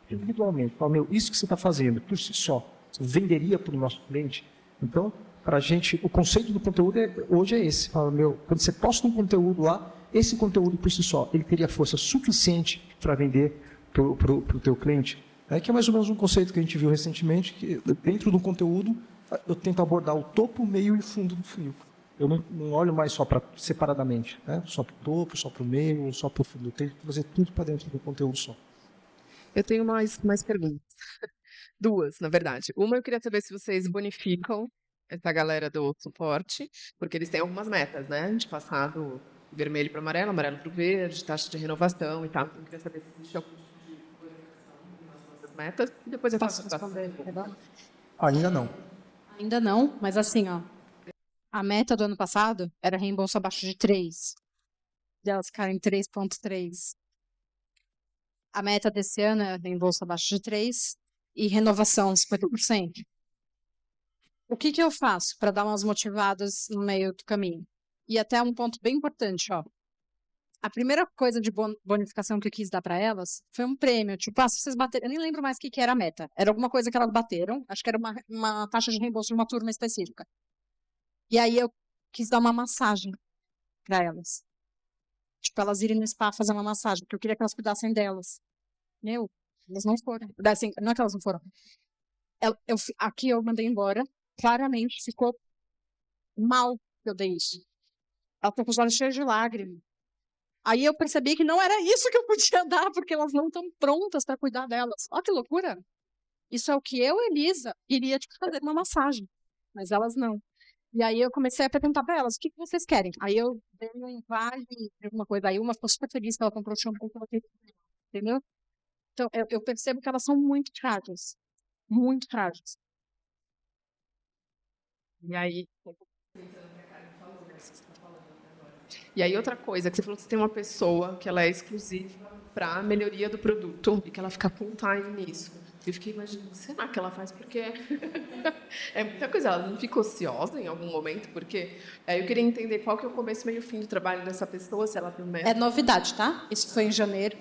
individualmente. Falou, isso que você está fazendo, por si só, você venderia para o nosso cliente? Então, para a gente, o conceito do conteúdo hoje é esse. Fala, quando você posta um conteúdo lá, esse conteúdo por si só, ele teria força suficiente para vender para o teu cliente? Que é mais ou menos um conceito que a gente viu recentemente, que dentro do conteúdo, eu tento abordar o topo, o meio e o fundo do funil. Eu não olho mais só separadamente, né? Só para o topo, só para o meio, só para o fundo. Eu tenho que fazer tudo para dentro do conteúdo só. Eu tenho mais perguntas. 2, na verdade. Uma, eu queria saber se vocês bonificam essa galera do suporte, porque eles têm algumas metas, né? De passar do vermelho para amarelo, amarelo para o verde, taxa de renovação e tal. Então, eu queria saber se existe algum tipo de bonificação em relação a essas metas. E depois eu faço responder. Ainda não. Ainda não, mas assim, a meta do ano passado era reembolso abaixo de 3. Delas ficaram em 3,3. A meta desse ano é reembolso abaixo de 3 e renovação 50%. O que eu faço para dar umas motivadas no meio do caminho? E até um ponto bem importante, A primeira coisa de bonificação que eu quis dar para elas foi um prêmio. Tipo, se vocês baterem... Eu nem lembro mais o que era a meta. Era alguma coisa que elas bateram. Acho que era uma taxa de reembolso de uma turma específica. E aí eu quis dar uma massagem para elas. Tipo, elas irem no spa fazer uma massagem, porque eu queria que elas cuidassem delas. Elas não foram. Assim, não é que elas não foram. Aqui eu mandei embora. Claramente ficou mal que eu dei isso. Ela ficou com os olhos cheios de lágrimas. Aí eu percebi que não era isso que eu podia dar, porque elas não estão prontas para cuidar delas. Olha que loucura. Isso é o que eu, Elisa, iria fazer uma massagem. Mas elas não. E aí eu comecei a perguntar para elas, o que vocês querem? Aí eu dei um invade, alguma coisa. Aí uma ficou super feliz que ela comprou o shampoo que ela queria, entendeu? Então eu percebo que elas são muito frágeis. Muito frágeis. E aí... E aí outra coisa, que você falou que você tem uma pessoa que ela é exclusiva para a melhoria do produto e que ela fica full time nisso. Eu fiquei imaginando, será que ela faz porque é muita coisa, ela não fica ociosa em algum momento? Porque eu queria entender qual que é o começo, meio e fim do trabalho dessa pessoa, se ela tem um método. É novidade, tá? Isso foi em janeiro.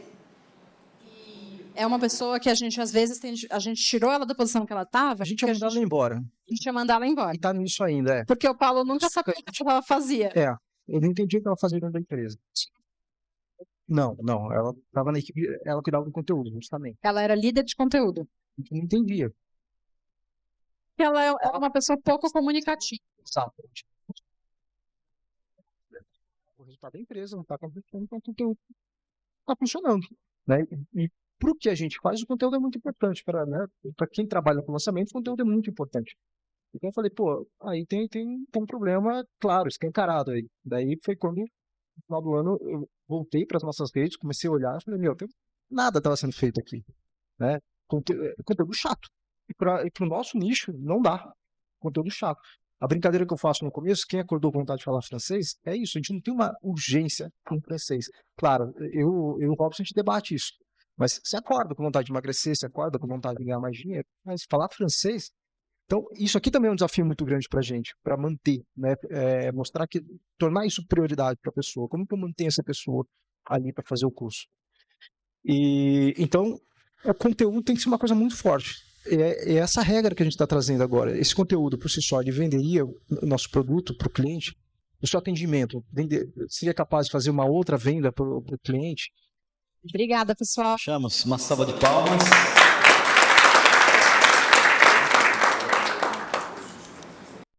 É uma pessoa que a gente, às vezes, a gente tirou ela da posição que ela estava. A gente ia mandar ela embora. A gente ia mandar ela embora. E tá nisso ainda, Porque o Paulo nunca sabia o que ela fazia. Eu não entendi o que ela fazia dentro da empresa. Não, ela estava na equipe, ela cuidava do conteúdo, justamente. Ela era líder de conteúdo. Eu não entendia. Ela é uma pessoa pouco comunicativa. Exatamente. O resultado da empresa não está acontecendo, então o conteúdo está funcionando. Né? E para o que a gente faz, o conteúdo é muito importante. Para quem trabalha com lançamento, o conteúdo é muito importante. Então eu falei, aí tem um problema, claro, escancarado aí. Daí foi quando, no final do ano, eu voltei para as nossas redes, comecei a olhar e falei, nada estava sendo feito aqui. Né? Conteúdo chato. E para o nosso nicho, não dá. Conteúdo chato. A brincadeira que eu faço no começo, quem acordou com vontade de falar francês, é isso. A gente não tem uma urgência com francês. Claro, eu e o Robson, a gente debate isso. Mas você acorda com vontade de emagrecer, você acorda com vontade de ganhar mais dinheiro. Mas falar francês... Então, isso aqui também é um desafio muito grande para a gente, para manter, né? Mostrar tornar isso prioridade para a pessoa. Como que eu mantenho essa pessoa ali para fazer o curso? E então, o conteúdo tem que ser uma coisa muito forte. É essa regra que a gente está trazendo agora. Esse conteúdo, por si só, ele venderia o nosso produto para o cliente, o seu atendimento, seria capaz de fazer uma outra venda para o cliente? Obrigada, pessoal. Chamos uma salva de palmas.